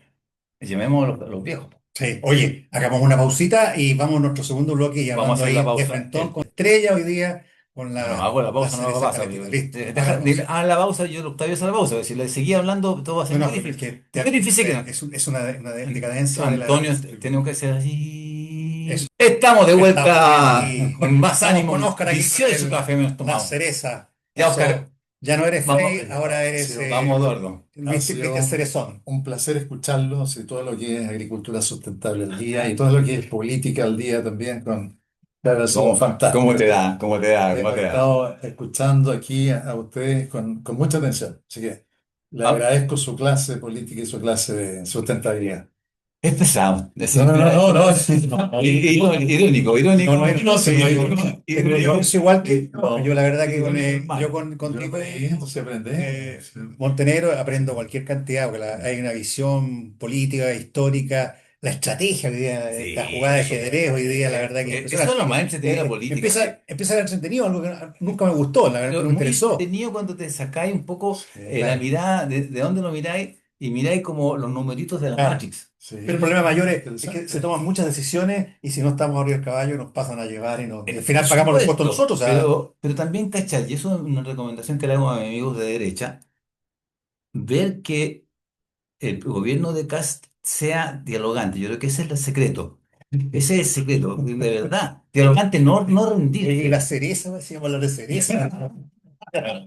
Llamemos a los viejos. Sí. Oye, hagamos una pausita y vamos a nuestro segundo bloque y Vamos a hablando hacer la ahí de pausa. frentón con Estrella hoy día, con No, no, la, hago la la pausa, no hago cereza pausa. calentita. Listo, haga Deja, la pausa. la pausa, yo Octavio hace la pausa. Si le seguía hablando, todo va a ser No, muy no, pero es difícil. que Muy difícil que no. es una decadencia de la... Antonio, tenemos que hacer así. Eso. Estamos de Estamos bien vuelta aquí. con más Estamos ánimo. con Un Oscar aquí con 18 café me he la tomado. cereza. Ya, Pasó. Oscar, Ya no eres vamos, Frey, ahora Ha eres sido, vamos, Eduardo. ha viste sido cerezón. un placer escucharlos y todo lo que es agricultura sustentable al día y todo lo que es política al día también con... Claro, ha sido ¿Cómo te fantástico. da? ¿Cómo te da? ¿Cómo Hemos te da? estado escuchando aquí a ustedes con mucha atención, así que le Ah, agradezco su clase política y su clase de sustentabilidad. es pesado. No, no, no, no, no, no. Irónico, No, irónico. no, no, sí, yo Irónico. pienso igual que yo la verdad que con, Irónico, yo hermano. con Yo contigo, aprendo, se aprende. Sí. Montenegro, aprendo cualquier cantidad, porque hay una visión política, histórica, la estrategia hoy día, esta Sí, jugada de ajedrez hoy día, la verdad que es eso es lo impresionante. más entretenido de la política. Empieza a ser entretenido, algo que nunca me gustó, la verdad, Pero pero me muy interesó. entretenido cuando te sacáis un poco la Claro, mirada, de dónde lo miráis, y miráis como los numeritos de la claro. Matrix. Sí, Pero el problema mayor es que se interesante. toman muchas decisiones y si no estamos arriba del caballo nos pasan a llevar y al Por final pagamos los impuestos supuesto, nosotros. O sea, pero también, ¿cachai? Y eso es una recomendación que le hago a mis amigos de derecha, ver que el gobierno de Cast sea dialogante. Yo creo que ese es el secreto. Ese es el secreto, de verdad. Dialogante, no y rendir. la cereza, decíamos hablar de cereza.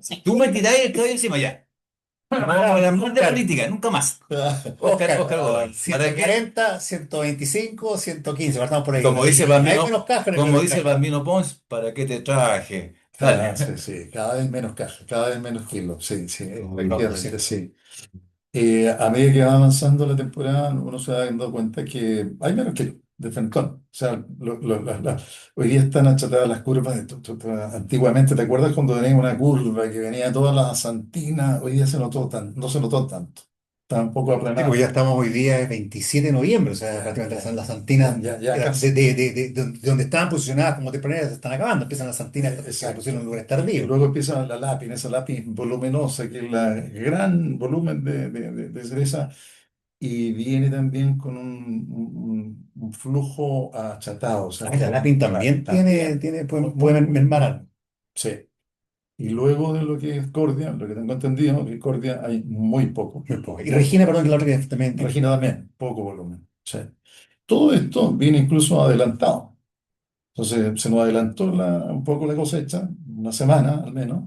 Si tú me tiráis el caballo encima ya. No vamos a hablar más de política, nunca más. Oscar Godoy. ¿Para qué? 140, 125, 115, partamos por ahí. Como dice el Hay bambino, menos caja en el como Club dice el Caja. bambino Pons, ¿para qué te traje? Dale. Sí, sí, cada vez menos caja, cada vez menos kilos, sí, sí, No, efectivamente, sí. A medida que va avanzando la temporada, uno se va dando cuenta que hay menos kilos de frentón. O sea, hoy día están achatadas las curvas. Antiguamente, ¿te acuerdas cuando tenía una curva que venía todas las santinas? Hoy día no se notó tanto. Está un poco sí, porque ya aplanado. estamos hoy día es 27 de noviembre, o sea, Ya, prácticamente ya, las antinas ya casi. de donde estaban posicionadas como tempraneras se están acabando, empiezan las antinas que se pusieron en Exacto. lugares Y tardíos. luego empieza la lápida, esa lápiz voluminosa, que es la gran volumen de cereza, y viene también con un flujo achatado, o sea, Ah, la lápida también también puede mermar algo. sí. Y luego de lo que es Cordia, lo que tengo entendido, que Cordia hay muy poco. Muy poco. Y Regina, perdón, que la otra que también. Regina también, poco volumen. Sí. Todo esto viene incluso adelantado. Entonces se nos adelantó un poco la cosecha, una semana al menos.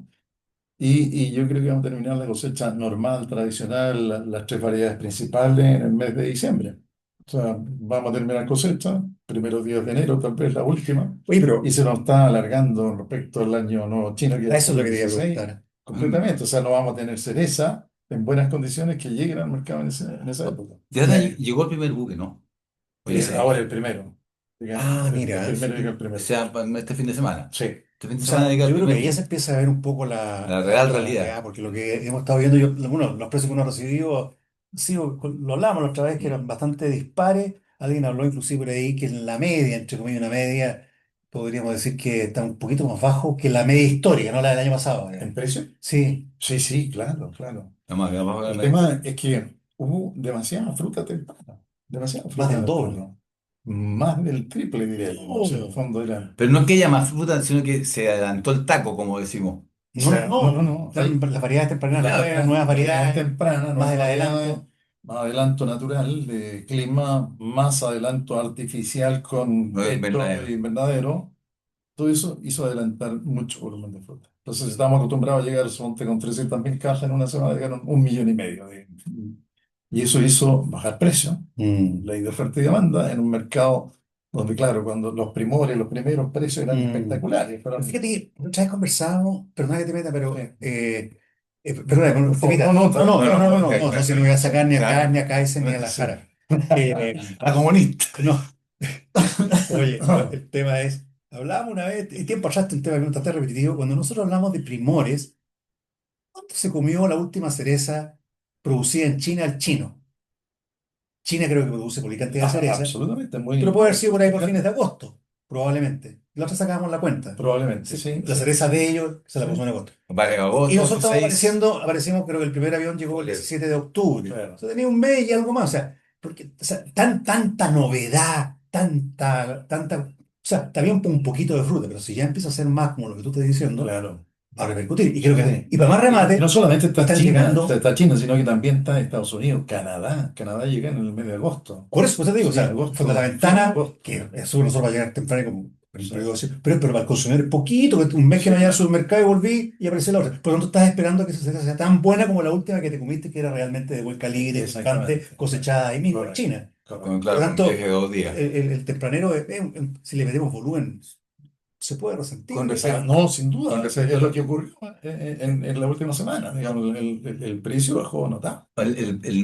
Y yo creo que vamos a terminar la cosecha normal, tradicional, las tres variedades principales en el mes de diciembre. O sea, vamos a terminar cosecha, primeros días de enero, tal vez la última, Oye, y pero se nos está alargando respecto al año nuevo chino, que es a el eso es lo que quería 2016, preguntar. completamente. O sea, no vamos a tener cereza en buenas condiciones que lleguen al mercado en esa época. Ya llegó el primer buque, ¿no? Oye, Ahora el primero. El Mira, primero llega el o primero. sea, este fin de semana. Sí, Este fin de o semana sea, llega el yo creo que primer ahí ya se buque. empieza a ver un poco La real la realidad. realidad, porque lo que hemos estado viendo, bueno, los precios que uno ha recibido, sí, lo hablamos la otra vez, que eran bastante dispares. Alguien habló inclusive por ahí que en la media, entre comillas, una media, podríamos decir que está un poquito más bajo que la media histórica, no la del año pasado. ¿en precio? Sí, Sí, sí, claro, claro. Vamos a El ver. tema es que hubo demasiada más fruta del doble. temprana, más del triple diría yo. O sea, en el Oh. fondo eran, Pero no es que haya más fruta, sino que se adelantó el taco, como decimos. o No, no, sea, no, no, no. no, hay Las variedades tempranas Claro. nuevas variedades variedades, tempranas, más nuevas del variedades, adelanto. más adelanto natural de clima, más adelanto artificial con No es techo verdadero. invernadero. Todo eso hizo adelantar mucho volumen de fruta. Entonces, estamos acostumbrados a llegar suponte, con 300.000 cajas en una semana, llegaron 1,5 millones. Y eso hizo bajar precios, Mm, ley de oferta y demanda, en un mercado donde, claro, cuando los primeros precios eran mm. espectaculares. Pero Fueron, fíjate que otra vez conversábamos, perdona que te meta, pero sí. perdona, Por te favor, no, meta. no, No, está no, bien. no, no, no, no, Ok, no, no, si no voy a sacar ni acá, claro. ni a Kaizen, ni a la Sí. Jara. La comunista. No, oye, el tema es, hablábamos una vez, y tiempo atrás, un tema que no está tan repetitivo, cuando nosotros hablamos de primores, ¿cuánto se comió la última cereza producida en China al chino? China creo que produce por cantidad de cereza, Absolutamente, pero muy, puede haber sido por ahí por fines de agosto, probablemente. La otra sacábamos la cuenta. probablemente, Sí, sí, la sí, cereza de ellos se la sí. puso en agosto. Vale, Y agosto, nosotros estamos 6. aparecimos, creo que el primer avión llegó el 17 de octubre. O Claro. sea, tenía un mes y algo más. O sea, porque, o sea, tanta novedad, o sea, está bien un poquito de fruta, pero si ya empieza a ser más como lo que tú estás diciendo, Claro. va a repercutir. Y creo que, Sí. y para más Y no remate, solamente está están China, llegando. está China, sino que también está Estados Unidos, Canadá. Canadá llega en el mes de agosto. Por eso te digo, o Sí, sea, fue de la agosto, fin de ventana, agosto. que eso nosotros va a llegar temprano, como Sí, pero, pero para el consumidor es poquito, que un mes que sí, no vaya al claro. supermercado y volví y apareció la otra. Por lo tanto, estás esperando que esa sea tan buena como la última que te comiste, que era realmente de buen calibre, picante, Exactamente. cosechada ahí mismo en Correcto, China. Por lo Claro, con un viaje tanto, de 2 días. el tempranero, si le metemos volumen, se puede resentir. con reserva. No, sin duda, es lo que ocurrió en la última semana. Digamos, el precio bajó notable.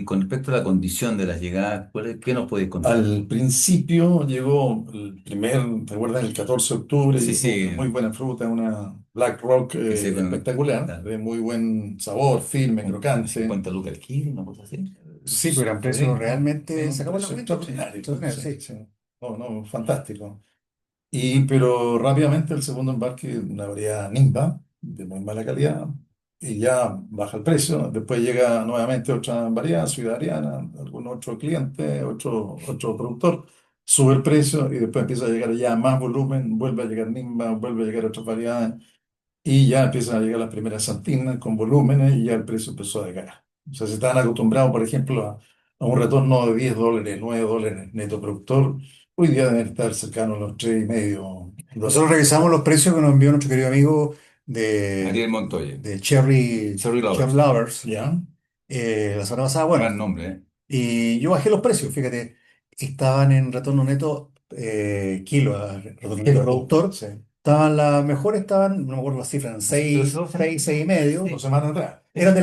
Con respecto a la condición de las llegadas, ¿qué nos podéis contar? Al principio llegó el primer, ¿te acuerdas? El 14 de octubre Sí, llegó una muy sí, buena fruta, una Black Rock que se espectacular, claro, de muy buen sabor, firme, con crocante. 50 lucas el kilo, una cosa así. Sí, pero eran Sí, precios realmente un sacados la precio manita. extraordinario. Extraordinario, Sí, sí. sí. No, no, fantástico. Pero rápidamente el segundo embarque, una variedad Nimba, de muy mala calidad, y ya baja el precio. Después llega nuevamente otra variedad, Ciudad Ariana, algún otro cliente, otro productor, sube el precio y después empieza a llegar ya más volumen, vuelve a llegar Nimba, vuelve a llegar otras variedades. Y ya empiezan a llegar las primeras santinas con volúmenes y ya el precio empezó a decaer. O sea, si estaban acostumbrados, por ejemplo, a un retorno de $10, $9 neto productor, hoy día deben estar cercanos a los $3,5. Nosotros revisamos los precios que nos envió nuestro querido amigo Ariel Montoya, de Cherry, Cherry Cherry Lovers, Lovers ¿Ya? la semana pasada. gran Bueno, nombre, ¿eh? y yo bajé los precios, fíjate, estaban en retorno neto retorno neto Kilo, productor, sí. estaban las mejores, estaban, no me acuerdo las cifras, en Pero 6, eso, 6, 6 y Dos medio. semanas atrás. Eran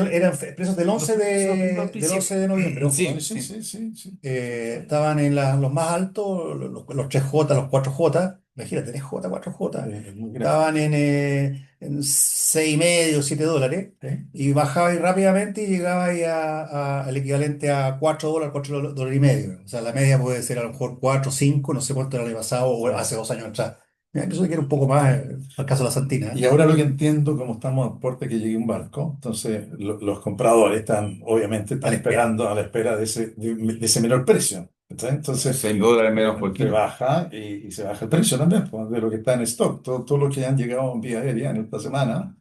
precios del los 11 precios al del principio. 11 de noviembre, Sí, ojo. Sí, sí, sí. sí, sí, sí. Estaban en los más altos, los 3J, los 4J, imagínate, 3J, 4J, Es muy grande. estaban en 6,5, $7, ¿Sí? y bajaba ahí rápidamente y llegaba ahí al equivalente a $4, $4 y medio. O sea, la media puede ser a lo mejor 4, 5, no sé cuánto era el año pasado o Sí. hace 2 años atrás. Mira, eso quiere un poco más, al caso de la Santina, Y ¿eh? ahora lo que entiendo, como estamos a puerta que llegue un barco, entonces los compradores están, obviamente, A están la espera. esperando a la espera de ese menor precio. ¿Cachai? Entonces, $6 menos por obviamente kilo. baja y se baja el precio también pues, de lo que está en stock. Todo lo que han llegado en vía aérea en esta semana,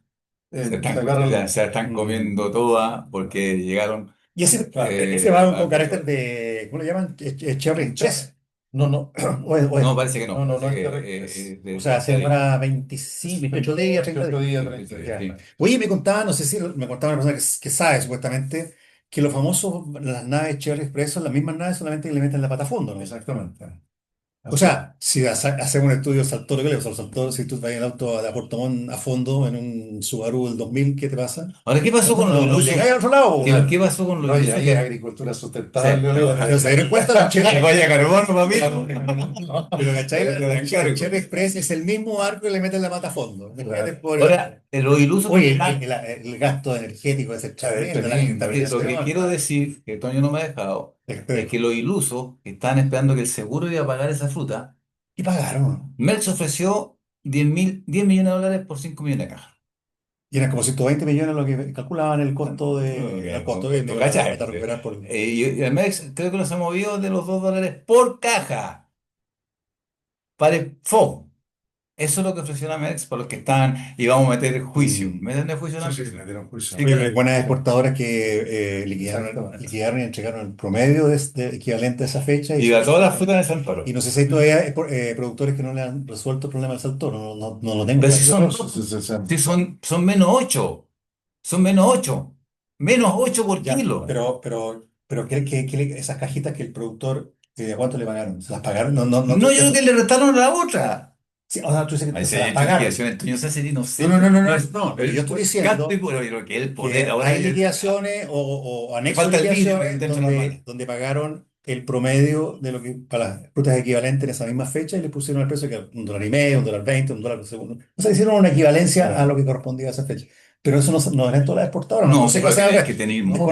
se agarra Se la están Mm. comiendo todas porque llegaron. Y ese claro. va con Al carácter puerto. de, ¿cómo le llaman? Cherry Cha- Express. No, no, No, parece que no. no, no, Parece no es que Terra Express. O de sea, 30 se días. demora 25, 28 días, 30 28 días. días, Sí, 30 días. Ya. sí. Oye, me contaba, no sé si me contaba una persona que sabe supuestamente, que los famosos, las naves Cherry Express son las mismas naves, solamente que le meten la pata a fondo, ¿no? Exactamente. O Así es. sea, si hacemos un estudio de Saltoro, ¿qué le pasa al Saltoro? Si tú vas en el auto de Puerto Montt a fondo en un Subaru del 2000, ¿qué te pasa? Ahora, ¿qué No, pasó con no, los no, no ilusos? llegáis al otro lado, po. ¿Qué Claro. pasó con los No, y ilusos ahí es que... agricultura Sí, sustentable, Pero se dieron cuenta, la que Cherry. vaya carbón, papito. Pero, ¿cachai? Te la La encargo. Cherry Express es el mismo barco que le meten la pata a fondo. Imagínate Claro. por. Ahora, los ilusos que Oye, están... el gasto energético es Es tremendo, la tremendo, Lo que contaminación. quiero decir, que Toño no me ha dejado, es que Dejo. los ilusos que estaban esperando que el seguro iba a pagar esa fruta, Y pagaron. Merckx ofreció 10 millones de dólares por 5 millones de cajas. Y eran como 120 millones lo que calculaban el costo el costo de ¿Tú para cachai? recuperar por. Y el Merckx creo que nos ha movido de los $2 por caja. Para el FOB. Eso es lo que ofreció la Merckx para los que estaban y vamos a meter juicio. Mm. ¿Meten de juicio Sí, la sí, le dieron juicio. Sí, Oye, pero hay claro. buenas Sí, exportadoras que exactamente. liquidaron y entregaron el promedio de equivalente a esa fecha. Y a todas las frutas de San Y Pablo. no sé si hay todavía productores que no le han resuelto el problema del salto, no lo tengo Pero si claro. son, Sí, sí, sí, sí. si son menos 8. Son menos 8. -8 por Ya, kilo. pero esas cajitas que el productor, ¿a cuánto le pagaron? ¿Se las pagaron? No, no, no estoy No, yo creo que diciendo. le restaron a la otra. Sí, o sea, tú dices Ahí que se se ha las hecho pagaron. liquidación Antonio Saceri, no No, sé. no, no, no, No no, es no, pero yo estoy canto y diciendo puro, yo creo que el poder que ahora hay liquidaciones o le anexos de falta el vidrio liquidaciones dentro de las manos. donde pagaron el promedio de lo que para las frutas equivalentes en esa misma fecha y le pusieron el precio que era $1,50, $1,20, $1 por segundo. O sea, hicieron una equivalencia a lo Claro. que correspondía a esa fecha. Pero eso no era en todas las exportadoras, no No, sé qué pero sea. No, hay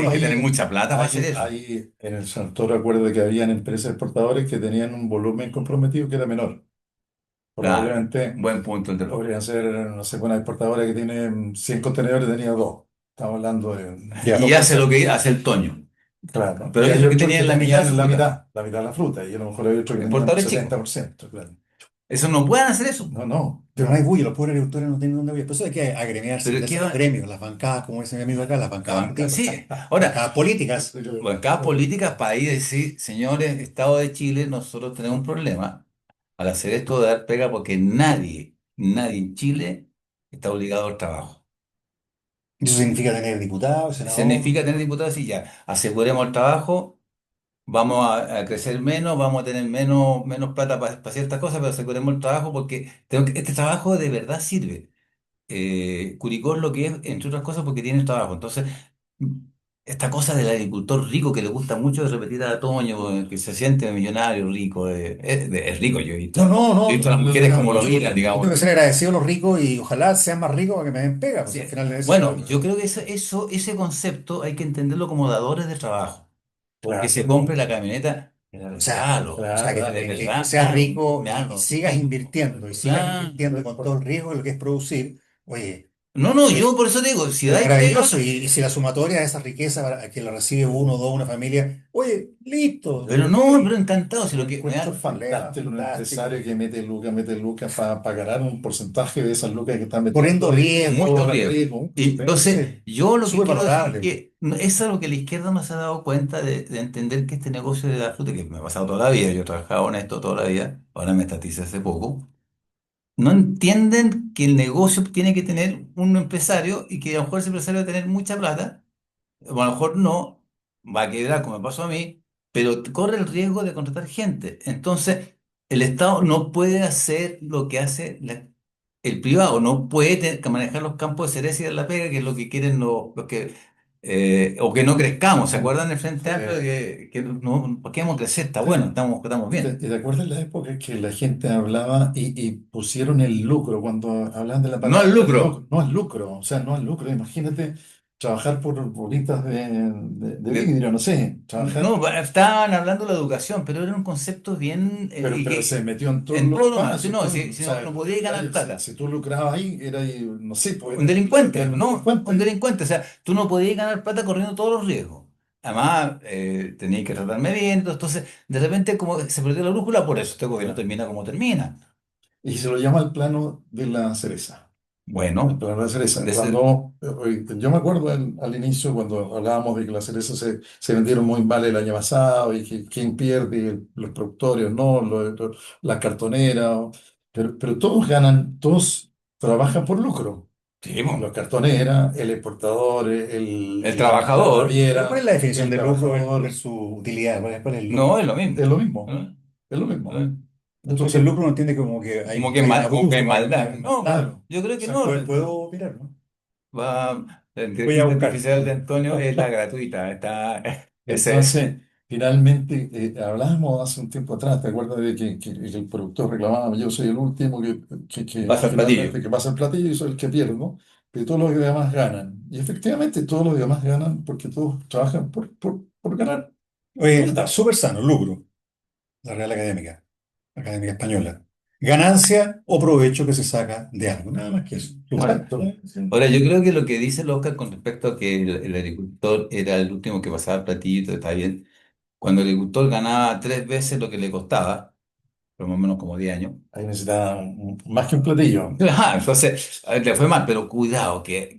no, que tener mucha plata para hacer eso. ahí en el sector acuerdo que habían empresas exportadoras que tenían un volumen comprometido que era menor. Claro, Probablemente buen punto el de podrían ser, no sé, una exportadora que tiene 100 contenedores, tenía dos. Estamos hablando de Ya. Y hace lo 2%. que hace el Toño. Claro. Pero Y hay eso que otros tenía que en la mitad de tenían su fruta. la mitad de la fruta, y a lo mejor hay otros que tenían el Importadores chicos. 70%, claro. Eso no pueden hacer eso. No, no, Pero no hay bulla, los pobres agricultores no tienen dónde huir. Por eso hay que agremiarse, Pero meterse ¿qué a los va? gremios, las bancadas, como dice mi amigo acá, las La bancadas banca, políticas. sí. Ahora, Bancadas políticas. bancadas políticas para ahí decir, señores, Estado de Chile, nosotros tenemos un problema al hacer esto de dar pega porque nadie en Chile está obligado al trabajo. Eso significa tener diputados, senador. Significa tener diputados y ya, aseguremos el trabajo, vamos a crecer menos, vamos a tener menos plata para ciertas cosas, pero aseguremos el trabajo porque este trabajo de verdad sirve. Curicó es lo que es, entre otras cosas, porque tiene trabajo. Entonces, mm, esta cosa del agricultor rico que le gusta mucho de repetir a Toño, que se siente millonario, rico, es rico, yo he No, visto. no, He no. visto a las mujeres como lo miran, Yo tengo digamos. que ser agradecido a los ricos y ojalá sean más ricos para que me den pega. Pues Sí. al final de eso. Bueno, yo creo que ese concepto hay que entenderlo como dadores de trabajo. Que se claro, compre la camioneta, me da el regalo. O sea, claro. que Me seas da rico me da y lo sigas mismo. invirtiendo y sigas Claro. invirtiendo con todo el riesgo de lo que es producir. Oye, No, no, yo es, por eso digo, si es dais pega, maravilloso. Y si la sumatoria de esa riqueza que la recibe uno, dos, una familia, oye, listo. pero no, pero encantado, si Yo lo que me encuentro da. Problema, fantástico un fantástico. empresario que mete lucas para ganar un porcentaje de esas lucas que está Corriendo metiendo y Mucho riesgo. correr riesgo. riesgo, Y entonces, Sí, yo lo que súper quiero decir valorable. que eso es lo que la izquierda no se ha dado cuenta de entender que este negocio de la fruta, que me ha pasado toda la vida, yo he trabajado en esto toda la vida, ahora me estaticé hace poco, no entienden que el negocio tiene que tener un empresario y que a lo mejor ese empresario va a tener mucha plata, o a lo mejor no, va a quedar como me pasó a mí, pero corre el riesgo de contratar gente. Entonces, el Estado no puede hacer lo que hace el privado, no puede que manejar los campos de cereza y de la pega, que es lo que quieren los que, o que no crezcamos. ¿Se acuerdan del Frente Amplio? eh, Que no, ¿por qué vamos a crecer? Está bueno, ¿te, estamos bien. te acuerdas la época que la gente hablaba y pusieron el lucro cuando hablaban de la No al palabra lucro. no al lucro? O sea, no al lucro. Imagínate trabajar por bolitas de vidrio, no sé, trabajar, No, estaban hablando de la educación, pero era un concepto bien y pero se que metió en todos en los todo lo demás, si espacios, no, todo, si, o si no, sea, no podía ganar si, plata. si tú lucrabas ahí, era, no sé, pues Un delincuente, era un no, un delincuente. delincuente. O sea, tú no podías ganar plata corriendo todos los riesgos. Además, tenías que tratarme bien. Entonces, de repente, como se perdió la brújula, por eso este gobierno Claro. termina como termina. Y se lo llama el plano de la cereza. El Bueno, plano de la cereza. de ser- Cuando, yo me acuerdo al inicio cuando hablábamos de que las cerezas se vendieron muy mal el año pasado y que quién pierde, los productores, no, las cartoneras, pero todos ganan, todos trabajan por lucro. sí, Las po. cartoneras, el exportador, El la trabajador, Pero ¿cuál es naviera, la definición el de lucro trabajador, versus utilidad? ¿Cuál es el lucro? no es lo es mismo. lo mismo, ¿No? es lo mismo. Entonces el Entonces, lucro no entiende como que hay un Como que hay abuso, maldad. hay No, maldad. claro, yo creo O que sea, no. puedo mirar, ¿no? Va, la Voy a inteligencia buscar. artificial de Antonio es la gratuita. Está, ese. entonces, finalmente, hablábamos hace un tiempo atrás, ¿te acuerdas de que el productor reclamaba, yo soy el último que Pasa el platillo. finalmente que pasa el platillo y soy el que pierdo, que todos los demás ganan? Y efectivamente todos los demás ganan porque todos trabajan por ganar Oye, plata. súper sano, lucro, la Real Académica, Académica Española. Ganancia o provecho que se saca de algo, nada más que eso. Súper. Ahora, Exacto. Sí. ahora, yo creo que lo que dice el Oscar con respecto a que el agricultor era el último que pasaba el platillo, está bien. Cuando el agricultor ganaba 3 veces lo que le costaba, por más o menos como 10 años. Ahí necesita más que un platillo. Ajá, entonces, a ver, le fue mal, pero cuidado, que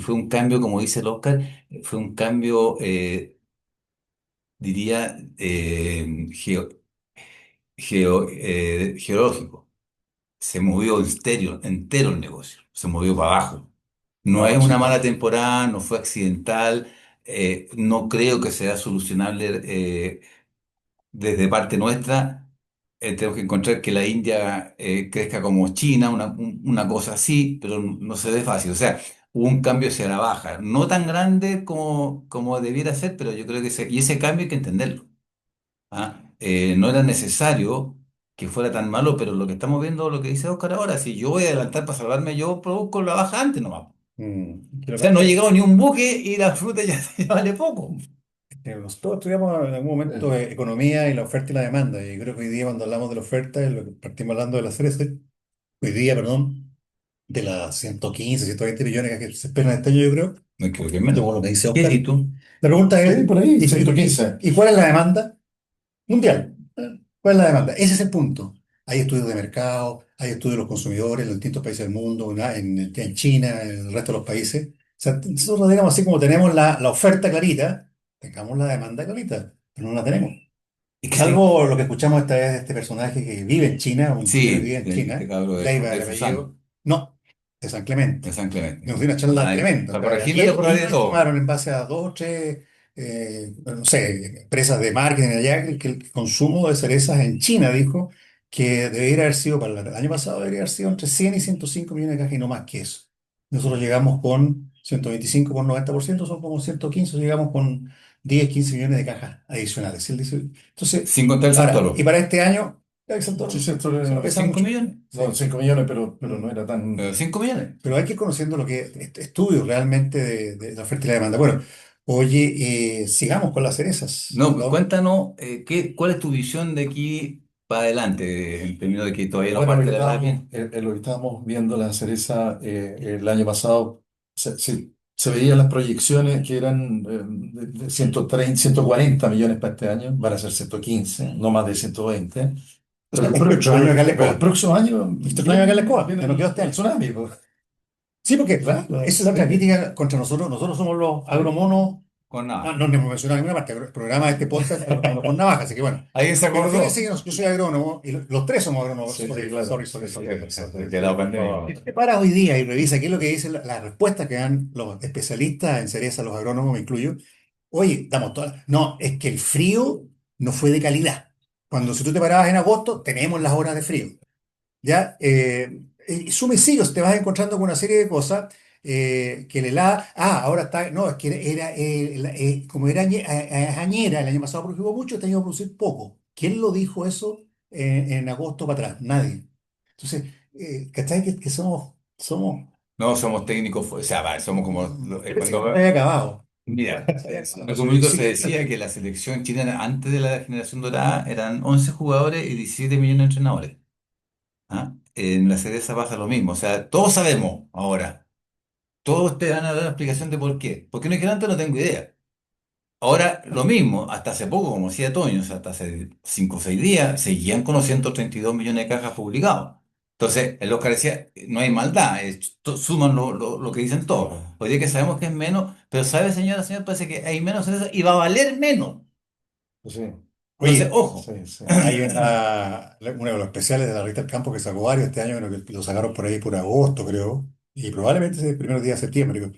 fue un cambio, como dice el Oscar, fue un cambio, diría, geológico. Se movió entero el negocio, se movió para abajo. No es No, una sí, mala temporada, no fue accidental, no creo que sea solucionable desde parte nuestra. Tenemos que encontrar que la India crezca como China, una cosa así, pero no se ve fácil. O sea, hubo un cambio hacia la baja, no tan grande como debiera ser, pero yo creo que y ese cambio hay que entenderlo. ¿Ah? No era necesario que fuera tan malo, pero lo que estamos viendo, lo que dice Oscar ahora, si yo voy a adelantar para salvarme, yo produzco la baja antes nomás. O Que lo que sea, no pasa ha es llegado ni un buque y la fruta ya, ya vale poco. que todos estudiamos en algún momento eh, economía y la oferta y la demanda. Y creo que hoy día cuando hablamos de la oferta, partimos hablando de las cereza, hoy día, perdón. de las 115, 120 millones que se esperan este año, yo creo, No creo que es menos. según lo que dice ¿Qué Oscar. decís tú? La pregunta Sí, es, por ahí, ¿y, 115. y cuál es la demanda mundial? ¿Cuál es la demanda? Ese es el punto. Hay estudios de mercado, hay estudios de los consumidores en los distintos países del mundo, en China, en el resto de los países. O sea, nosotros digamos así como tenemos la oferta clarita, tengamos la demanda clarita, pero no la tenemos. Es que sí, Salvo lo que escuchamos esta vez de este personaje que vive en China, un chileno que sí, vive en este China, cabro Leiva de el Susana, apellido, no, de San de Clemente. San Clemente. Nos dio una charla Ay, tremenda. O para sea, corregirme te y acordaré ellos de todo. estimaron en base a dos o tres, no sé, empresas de marketing allá, que el consumo de cerezas en China, dijo, que debería haber sido para el año pasado, debería haber sido entre 100 y 105 millones de cajas y no más que eso. Nosotros llegamos con 125 por 90%, son como 115, llegamos con 10 15 millones de cajas adicionales. Él dice, entonces, Sin contar el ahora, y Santoro. para este año, el Sí, sector sí, esto se no era pesa 5 mucho. millones. no, Sí. 5 millones, pero no Mm. era tan... 5 millones. Pero hay que ir conociendo lo que estudios realmente de la oferta y la demanda. Bueno, oye, sigamos con las cerezas. No, pues cuéntanos, ¿cuál es tu visión de aquí para adelante, en términos de que todavía no Bueno, parte la edad bien? lo que estábamos viendo la cereza el año pasado, se veían las proyecciones que eran de 130, 140 millones para este año, van a ser 115, no más de 120. Pero Otro año acá en la pero el Escoba. próximo año Otro año acá en la Escoba, viene que nos quedó este el año. tsunami, pues. Sí, porque esa Claro, es la otra sí, crítica contra nosotros. Nosotros somos los agromonos. Con Ah, nada. no hemos mencionado en ninguna parte. El programa de este podcast, agromonos con navaja, así que bueno. ¿Alguien se Pero fíjense acordó? que yo soy agrónomo y los tres somos agrónomos. sí, Sorry, claro. sorry, Sí, sorry, sí, sorry. exacto, Que sí. la pandemia. Si te paras hoy día y revisa qué es lo que dicen las respuestas que dan los especialistas en cereza, los agrónomos, me incluyo. Oye, damos todas. No, es que el frío no fue de calidad. Cuando si tú te parabas en agosto, tenemos las horas de frío. ¿Ya? Suma y sigue, te vas encontrando con una serie de cosas que el helado. Ah, ahora está. No, es que era. Como era añera, el año pasado produjo mucho, este año va a producir poco. ¿Quién lo dijo eso en agosto para atrás? Nadie. Entonces, ¿cachai? Que somos. No, somos técnicos, o sea, somos como, Yo pensé que esto cuando, había acabado. mira, Se había en el acabado. comunicado se Sí, decía que la selección chilena antes de la generación dorada eran 11 jugadores y 17 millones de entrenadores. ¿Ah? En la cerveza pasa lo mismo, o sea, todos sabemos ahora, todos te van a dar una explicación de por qué. ¿Por qué no es que antes? No tengo idea. Ahora, lo mismo, hasta hace poco, como decía Toño, o sea, hasta hace 5 o 6 días, seguían con los 132 millones de cajas publicados. Entonces, el Oscar decía, no hay maldad, suman lo que dicen todos. Hoy día que sabemos que es menos, pero sabe, señora, señor, parece que hay menos cerveza y va a valer menos. Sí, Entonces, oye, ojo. sí, sí. hay uno de los especiales de la revista El Campo que sacó varios este año, creo que lo sacaron por ahí por agosto, creo, y probablemente ese primer día de septiembre. Creo.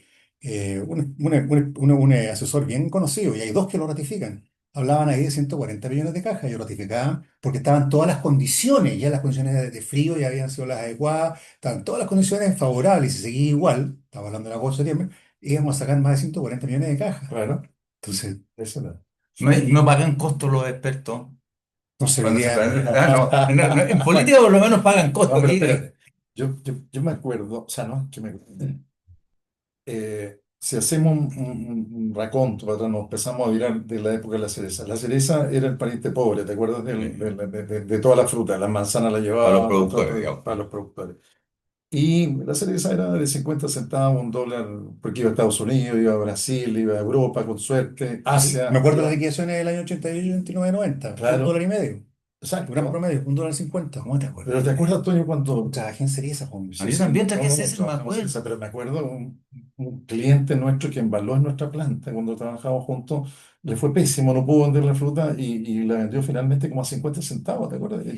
Un asesor bien conocido, y hay dos que lo ratifican. Hablaban ahí de 140 millones de cajas y lo ratificaban porque estaban todas las condiciones, ya las condiciones de frío ya habían sido las adecuadas, estaban todas las condiciones favorables y si seguía igual, estaba hablando de agosto, septiembre, íbamos a sacar más de 140 millones de cajas. Claro, Entonces, eso era. No pagan costos los expertos. no sé, hoy Cuando se, día. en política por lo menos pagan No, costos. pero Aquí, espérate. Yo me acuerdo, o sea, no es que me acuerdo. Si hacemos un raconto para atrás, nos empezamos a mirar de la época de la cereza. La cereza era el pariente pobre, ¿te acuerdas? De toda la fruta. Las manzanas la para los llevaban productores, digamos. para los productores. Y la cereza era de 50 centavos, un dólar, porque iba a Estados Unidos, iba a Brasil, iba a Europa con suerte, Me Asia, acuerdo de las iba. liquidaciones del año 88, 89, 90. Un Claro, dólar y medio. Un gramo exacto. promedio, un dólar 50. ¿Cómo te Pero acuerdas ¿te de eso? acuerdas, Toño, cuando... Trabajé en Cereza, hombre. Ah, Sí, yo sí, también no, traje no, ese, no, me trabajamos en acuerdo. esa, pero me acuerdo un cliente nuestro que embaló en nuestra planta cuando trabajamos juntos, le fue pésimo, no pudo vender la fruta y la vendió finalmente como a 50 centavos, ¿te acuerdas? Y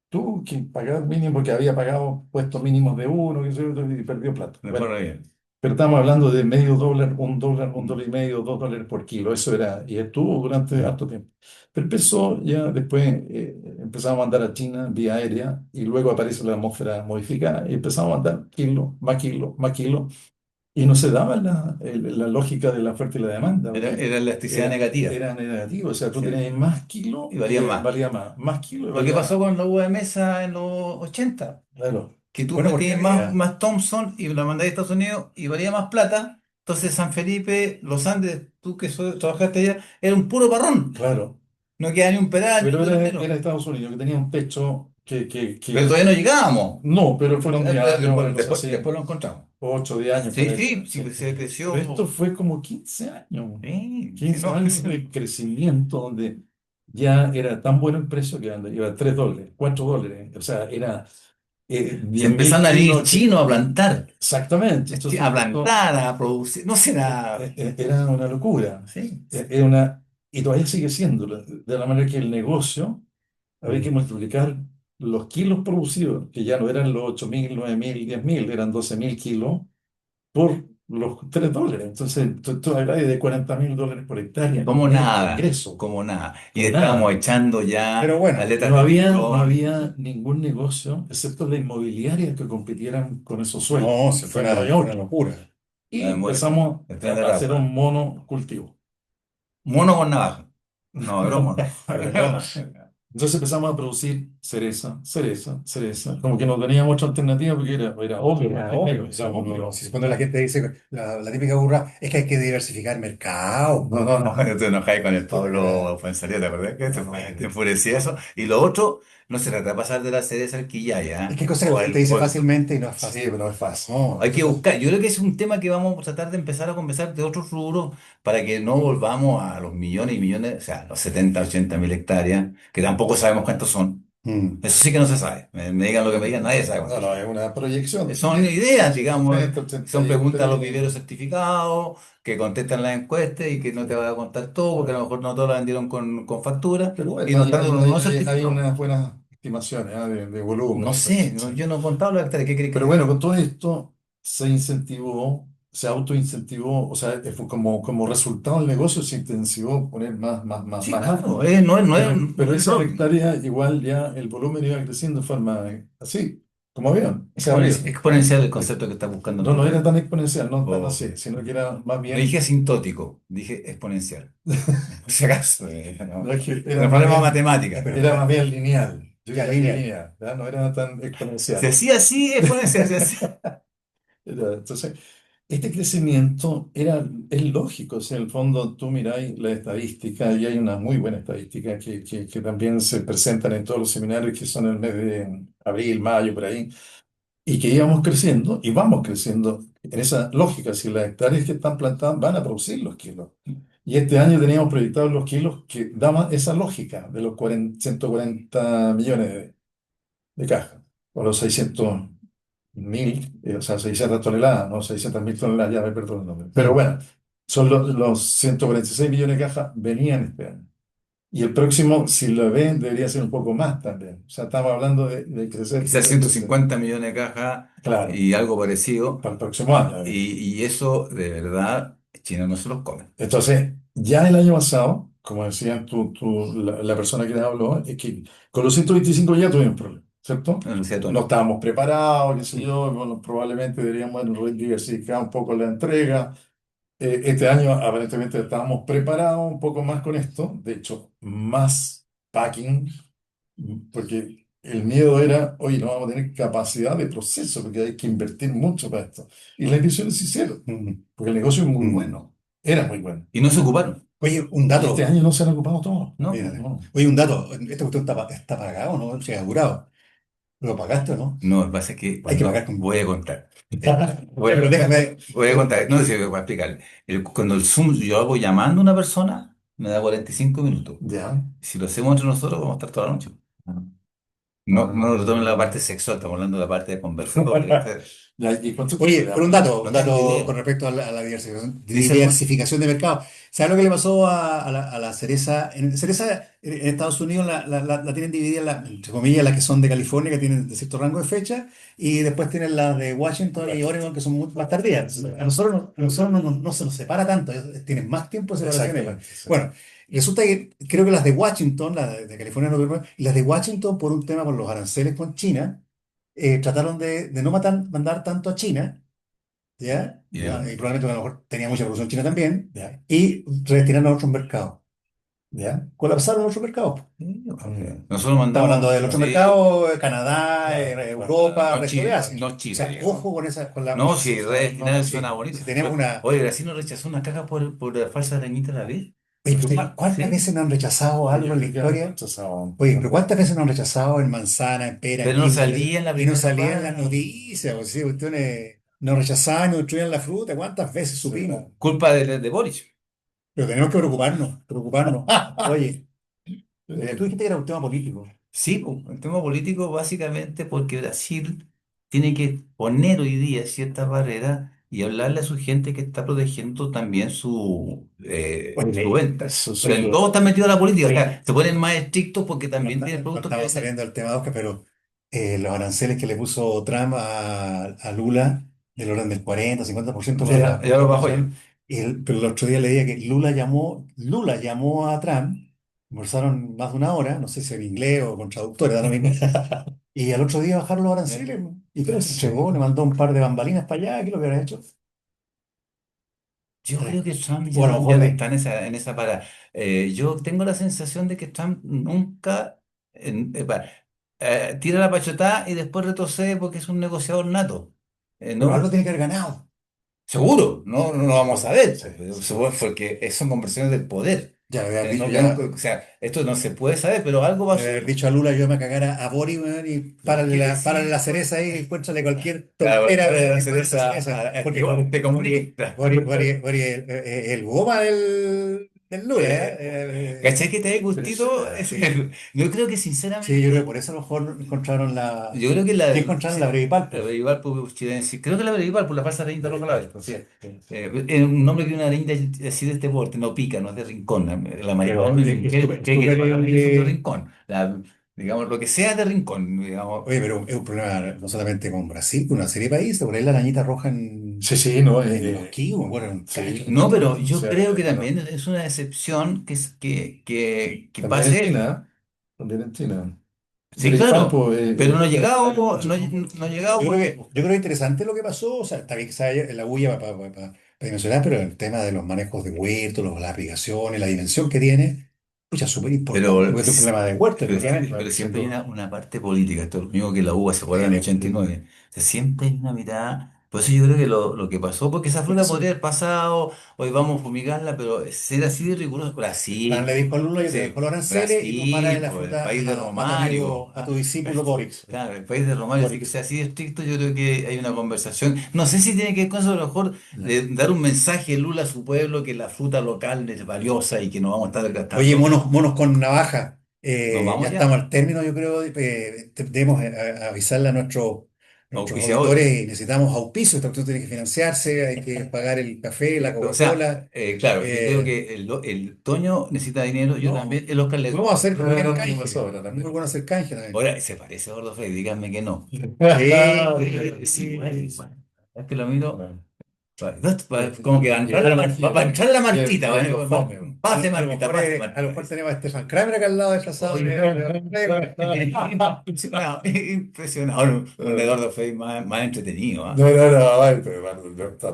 tú que pagabas mínimo porque había pagado puestos mínimos de uno, que sé yo, y perdió plata. Me Bueno, acuerdo bien. pero estamos hablando de medio dólar, un Mm. dólar y medio, $2 por kilo. Eso era, y estuvo durante harto tiempo. Pero empezó ya después, empezamos a mandar a China vía aérea y luego aparece la atmósfera modificada y empezamos a mandar kilo, más kilo, más kilo. Y no se daba la lógica de la oferta y la demanda, porque Era elasticidad negativa. era negativo. O sea, tú Sí. tenías más kilo Y valía y más. valía más kilo y Lo que valía más. pasó con la uva de mesa en los 80, Claro, que tú Bueno, porque metías más, había. más Thompson y la mandáis a Estados Unidos y valía más plata. Entonces San Felipe, Los Andes, tú que trabajaste allá, era un puro parrón. claro. No queda ni un pedal, ni un Pero duro era entero. Estados Unidos, que tenía un pecho Pero que todavía no llegábamos. no, pero fueron 10 años, una Después, cosa después, así, después lo encontramos. 8 10 años por Sí, ahí. sí, sí, Sí. se Pero esto creció. fue como 15 años. Sí, sí, 15 no. años de crecimiento donde ya era tan bueno el precio que iba a $3, $4. O sea, era Se 10.000 empezaron a venir kilos. chinos a plantar. Exactamente. Entonces, A esto plantar, a producir. No será. era una locura. Sí. Era una, y todavía sigue siendo, de la manera que el negocio había que Mm. multiplicar los kilos producidos, que ya no eran los 8.000, 9.000, 10.000, eran 12.000 kilos, por los $3. Entonces, tú hablas de $40.000 por hectárea Como de nada, ingreso, como nada. Y como estábamos nada. echando Pero ya bueno, aletas No de había, no tiburón. había ningún negocio, excepto la inmobiliaria, que compitieran con esos sueldos. no, O sea, no había fue una otro. locura. Y empezamos El tren de a hacer Arauco. un monocultivo. Mono con navaja. No, broma. Broma. Entonces empezamos a producir cereza, cereza, cereza. Como que no teníamos otra alternativa porque era obvio, Era primero, obvio. O era sea, obvio. si cuando la gente dice, la típica burra, es que hay que diversificar el mercado. No, no, No, no. te enojáis con el Puta, Pablo Fuenzalía, ¿te acordás que no, no. te enfurecía eso? Y lo otro, no se trata de pasar de la cereza al Es quillaya, que hay cosas que la o gente el, dice fácilmente y no es Sí, fácil. pero no es fácil. No, hay que buscar. Yo creo que es un tema que vamos a tratar de empezar a conversar de otros rubros para que no volvamos a los millones y millones, o sea, los 70 80 mil hectáreas, que tampoco sabemos cuántos son. mm. Eso sí que no se sabe. Me digan lo que me digan, nadie sabe No, cuántos no, son. es una proyección. Son ideas, digamos, 70, son preguntas a los 83. viveros certificados, que contestan las encuestas y que no te va a contar todo, porque a lo mejor no todos la vendieron con factura, Pero y bueno, no están los no hay certificados. unas buenas estimaciones, de volumen No y cosas sé, así. yo no he contado los hectáreas, ¿qué crees que Pero te bueno, diga? con todo esto se incentivó, se autoincentivó, o sea, fue como resultado del negocio se intensivó poner Sí, más claro, agua. no es Pero un esa error. hectárea igual ya el volumen iba creciendo de forma así, como avión, hacia arriba. Exponencial el concepto que estás buscando No, no tú. era tan exponencial, no tan O- así, sino que era más no dije bien, asintótico, dije exponencial. Por si acaso, no, es que no problema matemática. Pero, era más bien lineal. Yo ya, diría que línea. lineal, ¿ya? No era tan Si exponencial. hacía así, exponencial, si hacía. Entonces, este crecimiento es lógico, o sea, en el fondo tú miráis la estadística y hay una muy buena estadística que también se presentan en todos los seminarios que son en el mes de abril, mayo, por ahí, y que íbamos creciendo y vamos creciendo en esa lógica, si las hectáreas que están plantadas van a producir los kilos. Y este año teníamos proyectados los kilos que daban esa lógica de los 140 millones de cajas, o los 600.000, o sea, 600 toneladas, no 600.000 toneladas, ya me perdono el nombre. Pero Mm. bueno, son los 146 millones de cajas venían este año. Y el próximo, si lo ven, debería ser un poco más también. O sea, estamos hablando de crecer, Quizás crecer, crecer. 150 millones de cajas Claro, y algo parecido, para el próximo año. y eso de verdad China no se los come. Entonces, ya el año pasado, como decían la persona que les habló, es que con los 125 ya tuvimos problemas, ¿cierto? No decía No Tony. estábamos preparados, qué sé yo, bueno, probablemente deberíamos diversificar un poco la entrega. Este año aparentemente estábamos preparados un poco más con esto, de hecho, más packing, porque el miedo era, oye, no vamos a tener capacidad de proceso, porque hay que invertir mucho para esto. Y las inversiones se hicieron, Mm, porque el negocio es muy mm. bueno, era muy bueno. Y no se ocuparon, Oye, un Y este dato. año no se han ocupado todos. ¿no? Mírate. No. Oye, un dato. Este cuestión está pagado, ¿no? Se ha asegurado. ¿Lo pagaste o no? No, lo que pasa es que Hay que pagar cuando con. voy a contar. Voy a Pero contar. déjame. Voy a contar. No sé si voy a explicar. Cuando el Zoom yo hago llamando a una persona, me da 45 minutos. Ya. Si lo hacemos entre nosotros, vamos a estar toda la noche. No, no lo tomen la parte sexual, estamos hablando de la parte de conversatoria. Ya, ¿y cuánto tiempo Oye, le pero damos? un No tengo dato idea. con respecto a la Dice el man. diversificación de mercado. ¿Sabes lo que le pasó a la cereza? Cereza en Estados Unidos la tienen dividida, entre comillas, las que son de California, que tienen de cierto rango de fecha, y después tienen las de Washington y Oregon, que son mucho más tardías. A nosotros no se nos separa tanto, tienen más tiempo de separación ellos. Exactamente. Sí. Bueno, resulta que creo que las de Washington, las de California, no, y las de Washington por un tema con los aranceles con China, trataron de no mandar tanto a China, ¿ya? Ya. Y probablemente a lo mejor tenía mucha producción china también, Ya. y retiraron a otros mercados, Ya. colapsaron otros mercados. Sí, Mm. nosotros Estamos hablando mandamos, del otro sí, mercado, Canadá, Claro, claro, Europa, no resto de Chile, Asia. no O Chile, sea, digamos. ojo con esa, con la, No, Sí, si no, no, redestinado suena si bonito. tenemos una, Oye, Brasil nos rechazó una caja por la falsa arañita de la vez. Oye, pero Sí, ¿cuántas sí. veces nos han rechazado algo en la Ya lo he historia? rechazado. Oye, pero ¿cuántas veces nos han rechazado en manzana, en pera, en Pero no piña, en salía en la y no primera salía en las página. noticias? O sea, cuestiones nos rechazaban, nos destruían la fruta. ¿Cuántas veces Sí. supimos? Culpa de Boris. Pero tenemos que preocuparnos, preocuparnos. Oye, tú Eh, dijiste que era un tema político. Sí, po, el tema político básicamente porque Brasil tiene que poner hoy día ciertas barreras y hablarle a su gente que está protegiendo también su Oye, venta. Pero en oye, todo está metido la política, o oye, sea, se ponen más estrictos porque no, también tienen no productos que estamos vender. saliendo del tema, Oscar, pero los aranceles que le puso Trump a Lula, del orden del 40-50% para Ya, la ya lo bajo ya. exportación, pero el otro día leía que Lula llamó a Trump, conversaron más de una hora, no sé si en inglés o con traductores, da lo mismo, y al otro día bajaron los aranceles, y Trump se sí. entregó, le mandó un par de bambalinas para allá, ¿qué es lo que habrá hecho? Yo creo que Trump O a lo ya mejor no de, está en esa para. Yo tengo la sensación de que Trump nunca tira la pachotada y después retrocede porque es un negociador nato. pero No, algo tiene que haber ganado. seguro, no lo vamos a ver, Sí, pues, sí. seguro, porque son conversiones del poder. Ya le debe haber dicho, No, o sea, esto no se puede saber, pero algo le debe haber pasó. dicho a Lula, yo me cagara a Bori, weón, y Es que párale la sí, cereza ahí, encuéntrale cualquier claro, tontera, weón, y hacer ponle esa esa cereza. a este, Porque este comunista. Bori el goma del Lula, ¿eh? ¿Cachai que te dé gustito? Impresionante. Yo creo que Sí, yo creo que sinceramente. por eso a lo mejor encontraron Yo creo que la ¿qué del encontraron? La sí, Brevipalpo. la Brevivar por chilense, creo que la Brevivar por la falsa reinita roja la vez, pues, sí. Sí, sí, sí. Es un nombre que una reinita así de este porte, no pica, no es de rincón. La mayoría Pero cree que todas las reinas son de rincón. Digamos, lo que sea de rincón, digamos. oye, pero es un problema no solamente con Brasil, con una serie de países, por ahí la arañita roja Sí, sí, no, en los Kivos, me acuerdo, en un sí, cacho. No, pero o yo sea, creo que no. también es una excepción que También en pase eso. China, ¿eh? También en China. Sí, claro, Breipalpo, pero no ha hay llegado, muchos. no ha llegado porque. Yo creo que es interesante lo que pasó, o sea, está bien que se haya la bulla para dimensionar, pero el tema de los manejos de huertos, las aplicaciones, la dimensión que tiene, pucha, es súper importante, Pero, porque es un problema de huerto, pero, efectivamente. pero siempre hay una parte política, esto es lo mismo que la UBA se acuerda en el Tiene, 89. O sea, siempre hay una mirada. Por eso yo creo que lo que pasó, porque esa Por fruta eso. podría haber pasado, hoy vamos a fumigarla, pero ser así de riguroso. Fran Brasil, le dijo a Lula, yo te sí, dejo los aranceles y tú para Brasil, la pues, el fruta país de a tu amigo, Romario. a tu discípulo Boric. Claro, el país de Romario, así que Boric. sea así de estricto, yo creo que hay una conversación. No sé si tiene que ver con eso, a lo mejor Ya. de dar un mensaje de Lula a su pueblo que la fruta local es valiosa y que no vamos a estar Oye, desgastando. monos con navaja. Nos Ya vamos estamos ya, al término, yo creo. Debemos avisarle a nuestros auspiciadores. auditores y necesitamos auspicio. Esta cuestión tiene que financiarse, hay que pagar el café, la O sea, Coca-Cola. claro, yo creo Eh, que el Toño necesita dinero, yo no, también, el Oscar le. vamos a hacer No, bien no, no me canje. sobra Muy también. bueno hacer canje también. Ahora, se parece a Gordo Freddy, díganme que no. Sí, Sí, bueno, es que lo miro. No. Como que va a entrar la, va a entrar la Y Martita. el viejo fome. Pase a lo Martita, mejor pase a lo Martita. mejor tenemos a Stefan Kramer acá al lado disfrazado Oye, impresionado, impresionado. Un Eduardo Frei más entretenido, ¿ah? No, no, no, ay, pero bueno,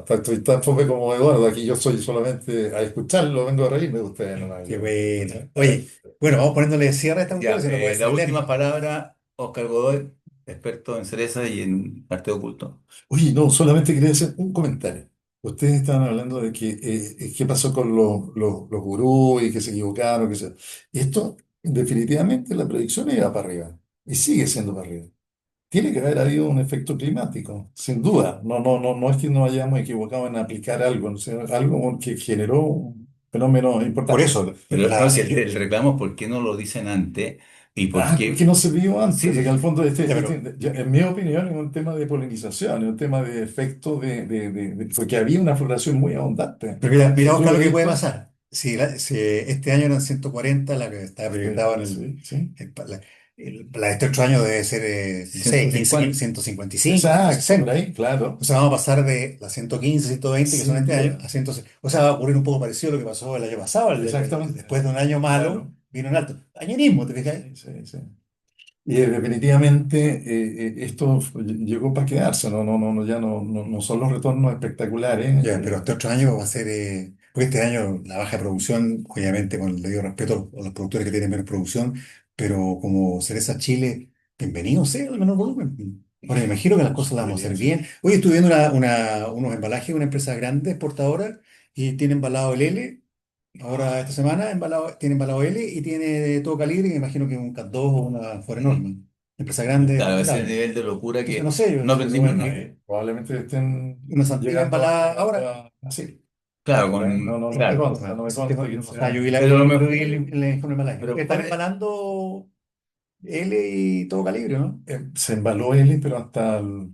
estoy tan fome como Eduardo, aquí yo soy solamente a escucharlo, vengo a reírme de ustedes nomás. qué bueno. Oye, bueno, vamos poniéndole cierre a esta cuestión, Ya, si no puede la extender. última palabra, Oscar Godoy, experto en cereza y en arte oculto. Oye, no, solamente quería hacer un comentario. Ustedes estaban hablando de que qué pasó con los gurús y que se equivocaron, que se... Esto, definitivamente, la predicción iba para arriba y sigue siendo para arriba. Tiene que haber habido un efecto climático, sin duda. No, no, no, no es que nos hayamos equivocado en aplicar algo, no sé, algo que generó un fenómeno Por importante. eso, Pero no, si el reclamo es por qué no lo dicen antes y por Ah, porque qué. no se vio Sí, antes, sí, porque al sí. fondo ya, pero, en mi opinión es un tema de polinización, es un tema de efecto porque había una floración muy abundante. mira, Si tú Oscar, lo lo has que puede visto, pasar. Si este año eran 140, la que está proyectada en sí, sí. la de este otro año debe ser, no sé, 150. 155, Exacto, por 160. ahí, claro. O sea, vamos a pasar de las 115, 120 que son Sin este año duda. a 160. O sea, va a ocurrir un poco parecido a lo que pasó el año pasado. Exactamente. Después de un año malo, Claro. vino un alto. Añerismo, ¿te fijas? Sí, sí, sí. Y definitivamente esto llegó para quedarse, no, no, no, ya no son los retornos espectaculares. Ya, pero este otro año va a ser, porque este año la baja de producción, obviamente con el debido respeto a los productores que tienen menos producción, pero como Cereza Chile, bienvenido sea el menor volumen. Ahora me imagino que las cosas las vamos a Debería hacer ser. bien. Oye, estuve viendo unos embalajes de una empresa grande exportadora y tiene embalado el L. ahora esta semana, tiene embalado L y tiene todo calibre, que me imagino que es un Cat 2 o una Ford enorme. Empresa grande, Claro, ese es el respetable. nivel de locura Entonces, no que sé, no aprendimos nada. Probablemente estén una Santiago llegando embalada ahora. así. Claro, No me claro. consta, no me consta que O sea, sea. yo Pero lo vi mejor, el informe de embalaje. pero Están ¿cuál es? embalando L y todo calibre, ¿no? Se embaló Eli, pero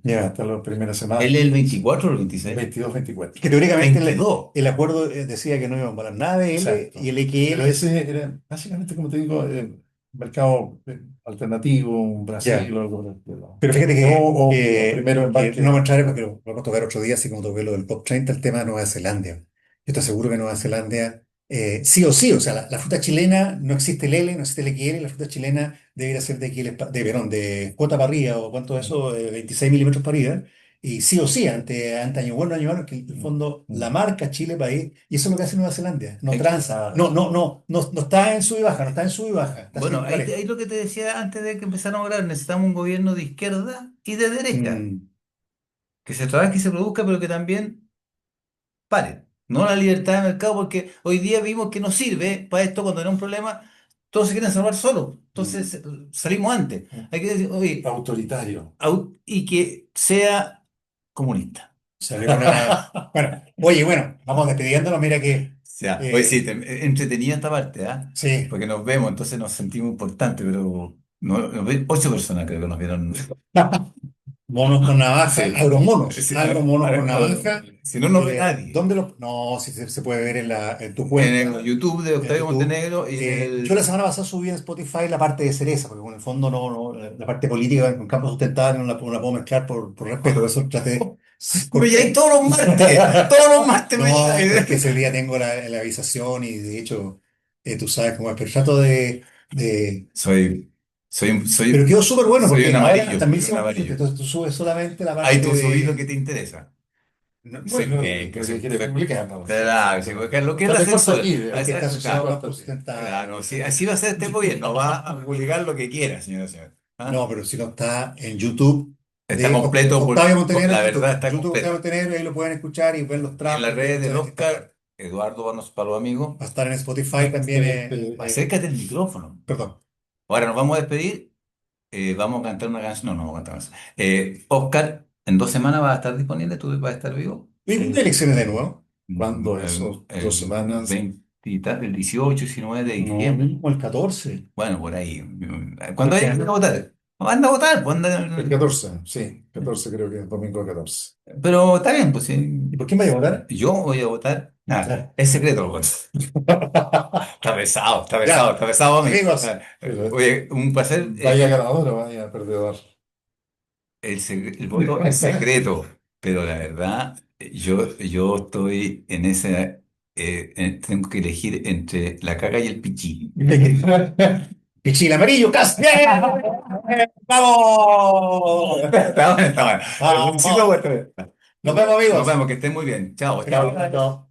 Ya. hasta la primera semana, ¿Él es el 24 o el 26? 22-24. Que teóricamente 22. el acuerdo decía que no iba a embalar nada de L y Exacto. el XL. Pero ese era básicamente, como te digo, mercado alternativo, un Brasil Ya. o algo por el estilo. Pero fíjate O los primeros que no embarques. me entraré porque lo vamos a tocar otro día, así como toqué lo del COP30, el tema de Nueva Zelanda. Yo estoy seguro que Nueva Zelanda, sí o sí, o sea, la fruta chilena, no existe el L, no existe el XL, la fruta chilena debería ser de XL, perdón, de cuota para arriba, o cuánto es Mm, eso, 26 milímetros para arriba, y sí o sí, ante año bueno, año malo, que en el mm, fondo la mm. marca Chile país, y eso es lo que hace Nueva Zelanda, no tranza, Claro. no está en sub y baja, no está en sub y baja, está Bueno, siempre parejo. ahí lo que te decía antes de que empezáramos a hablar, necesitamos un gobierno de izquierda y de derecha, Mm, que se trabaje y se produzca, pero que también pare. No la libertad de mercado, porque hoy día vimos que no sirve para esto cuando era un problema, todos se quieren salvar solos. Mm, Entonces salimos antes. mm. Hay que decir, oye, Autoritario. y que sea comunista. salió una... Bueno, oye, bueno, vamos despidiéndonos. Mira que Ya, oye, sí, eh, entretenida esta parte, ¿ah? sí, Porque nos vemos, entonces nos sentimos importantes, pero ocho personas creo que nos vieron. monos con navaja, Sí, agromonos, sí, agromonos con navaja. si no nos ve nadie. ¿Dónde lo.? No, si se puede ver en tu En cuenta, el YouTube de en Octavio YouTube. Montenegro y en Yo la el... semana pasada subí en Spotify la parte de cereza, porque en el fondo la parte política con campo sustentable no la puedo mezclar por respeto, por eso traté, Me llegáis corté. todos los martes me No, pero es que llegáis. ese día tengo la avisación y de hecho, tú sabes cómo es, pero trato de. Soy, Pero quedó súper bueno soy porque un ahora amarillo, también soy un hicimos gente, amarillo. entonces tú subes solamente la Hay parte tu subido de. que te interesa. Sí, Bueno, que lo que se quiere publicar, ¿no? Sí, claro, sí, sí. porque lo que es la Date corto censura. aquí, Es que está asociado a Claro, campo sustentable. claro, sí, así va a ser este gobierno, va a publicar lo que quiera, señora, señora. ¿Ah? No, pero si no está en YouTube Está de completo, Octavio Montenegro la en verdad YouTube. está YouTube Octavio completa. Montenegro, ahí lo pueden escuchar y ver los En las trapos de redes muchas del distintas partes. Oscar, Eduardo Vanos para los amigos, Va a estar en Spotify también. acércate el micrófono. Perdón. Ahora nos vamos a despedir, vamos a cantar una canción, no, no vamos a cantar más. Oscar, en 2 semanas va a estar disponible, tú vas a estar vivo. ¿Y cuándo hay elecciones de nuevo? ¿Cuándo eso? 2 semanas. 20 el 18 19 de No, diciembre. mismo el 14. Bueno, por ahí. ¿Cuándo hay Porque, que votar? Anda a votar, pues El anda. 14, sí, 14 creo que es domingo 14. Pero está bien, pues sí. ¿Y por quién vaya a votar? Yo voy a votar. Nada, Ya. es secreto el voto. Está pesado, está pesado, Ya, está pesado a mí. amigos, Pero, Oye, un placer. ¿vaya ganador o vaya perdedor? El voto es secreto, pero la verdad, yo estoy en ese. Tengo que elegir entre la caga y el pichí. Pichil amarillo, ¡cas! ¡Bien! ¡Vamos! Está bueno, está bueno. Pero ¡Vamos! sí me voy a Nos vemos, Nos amigos. vemos, que estén muy bien. Chao, Chao, chao. chao.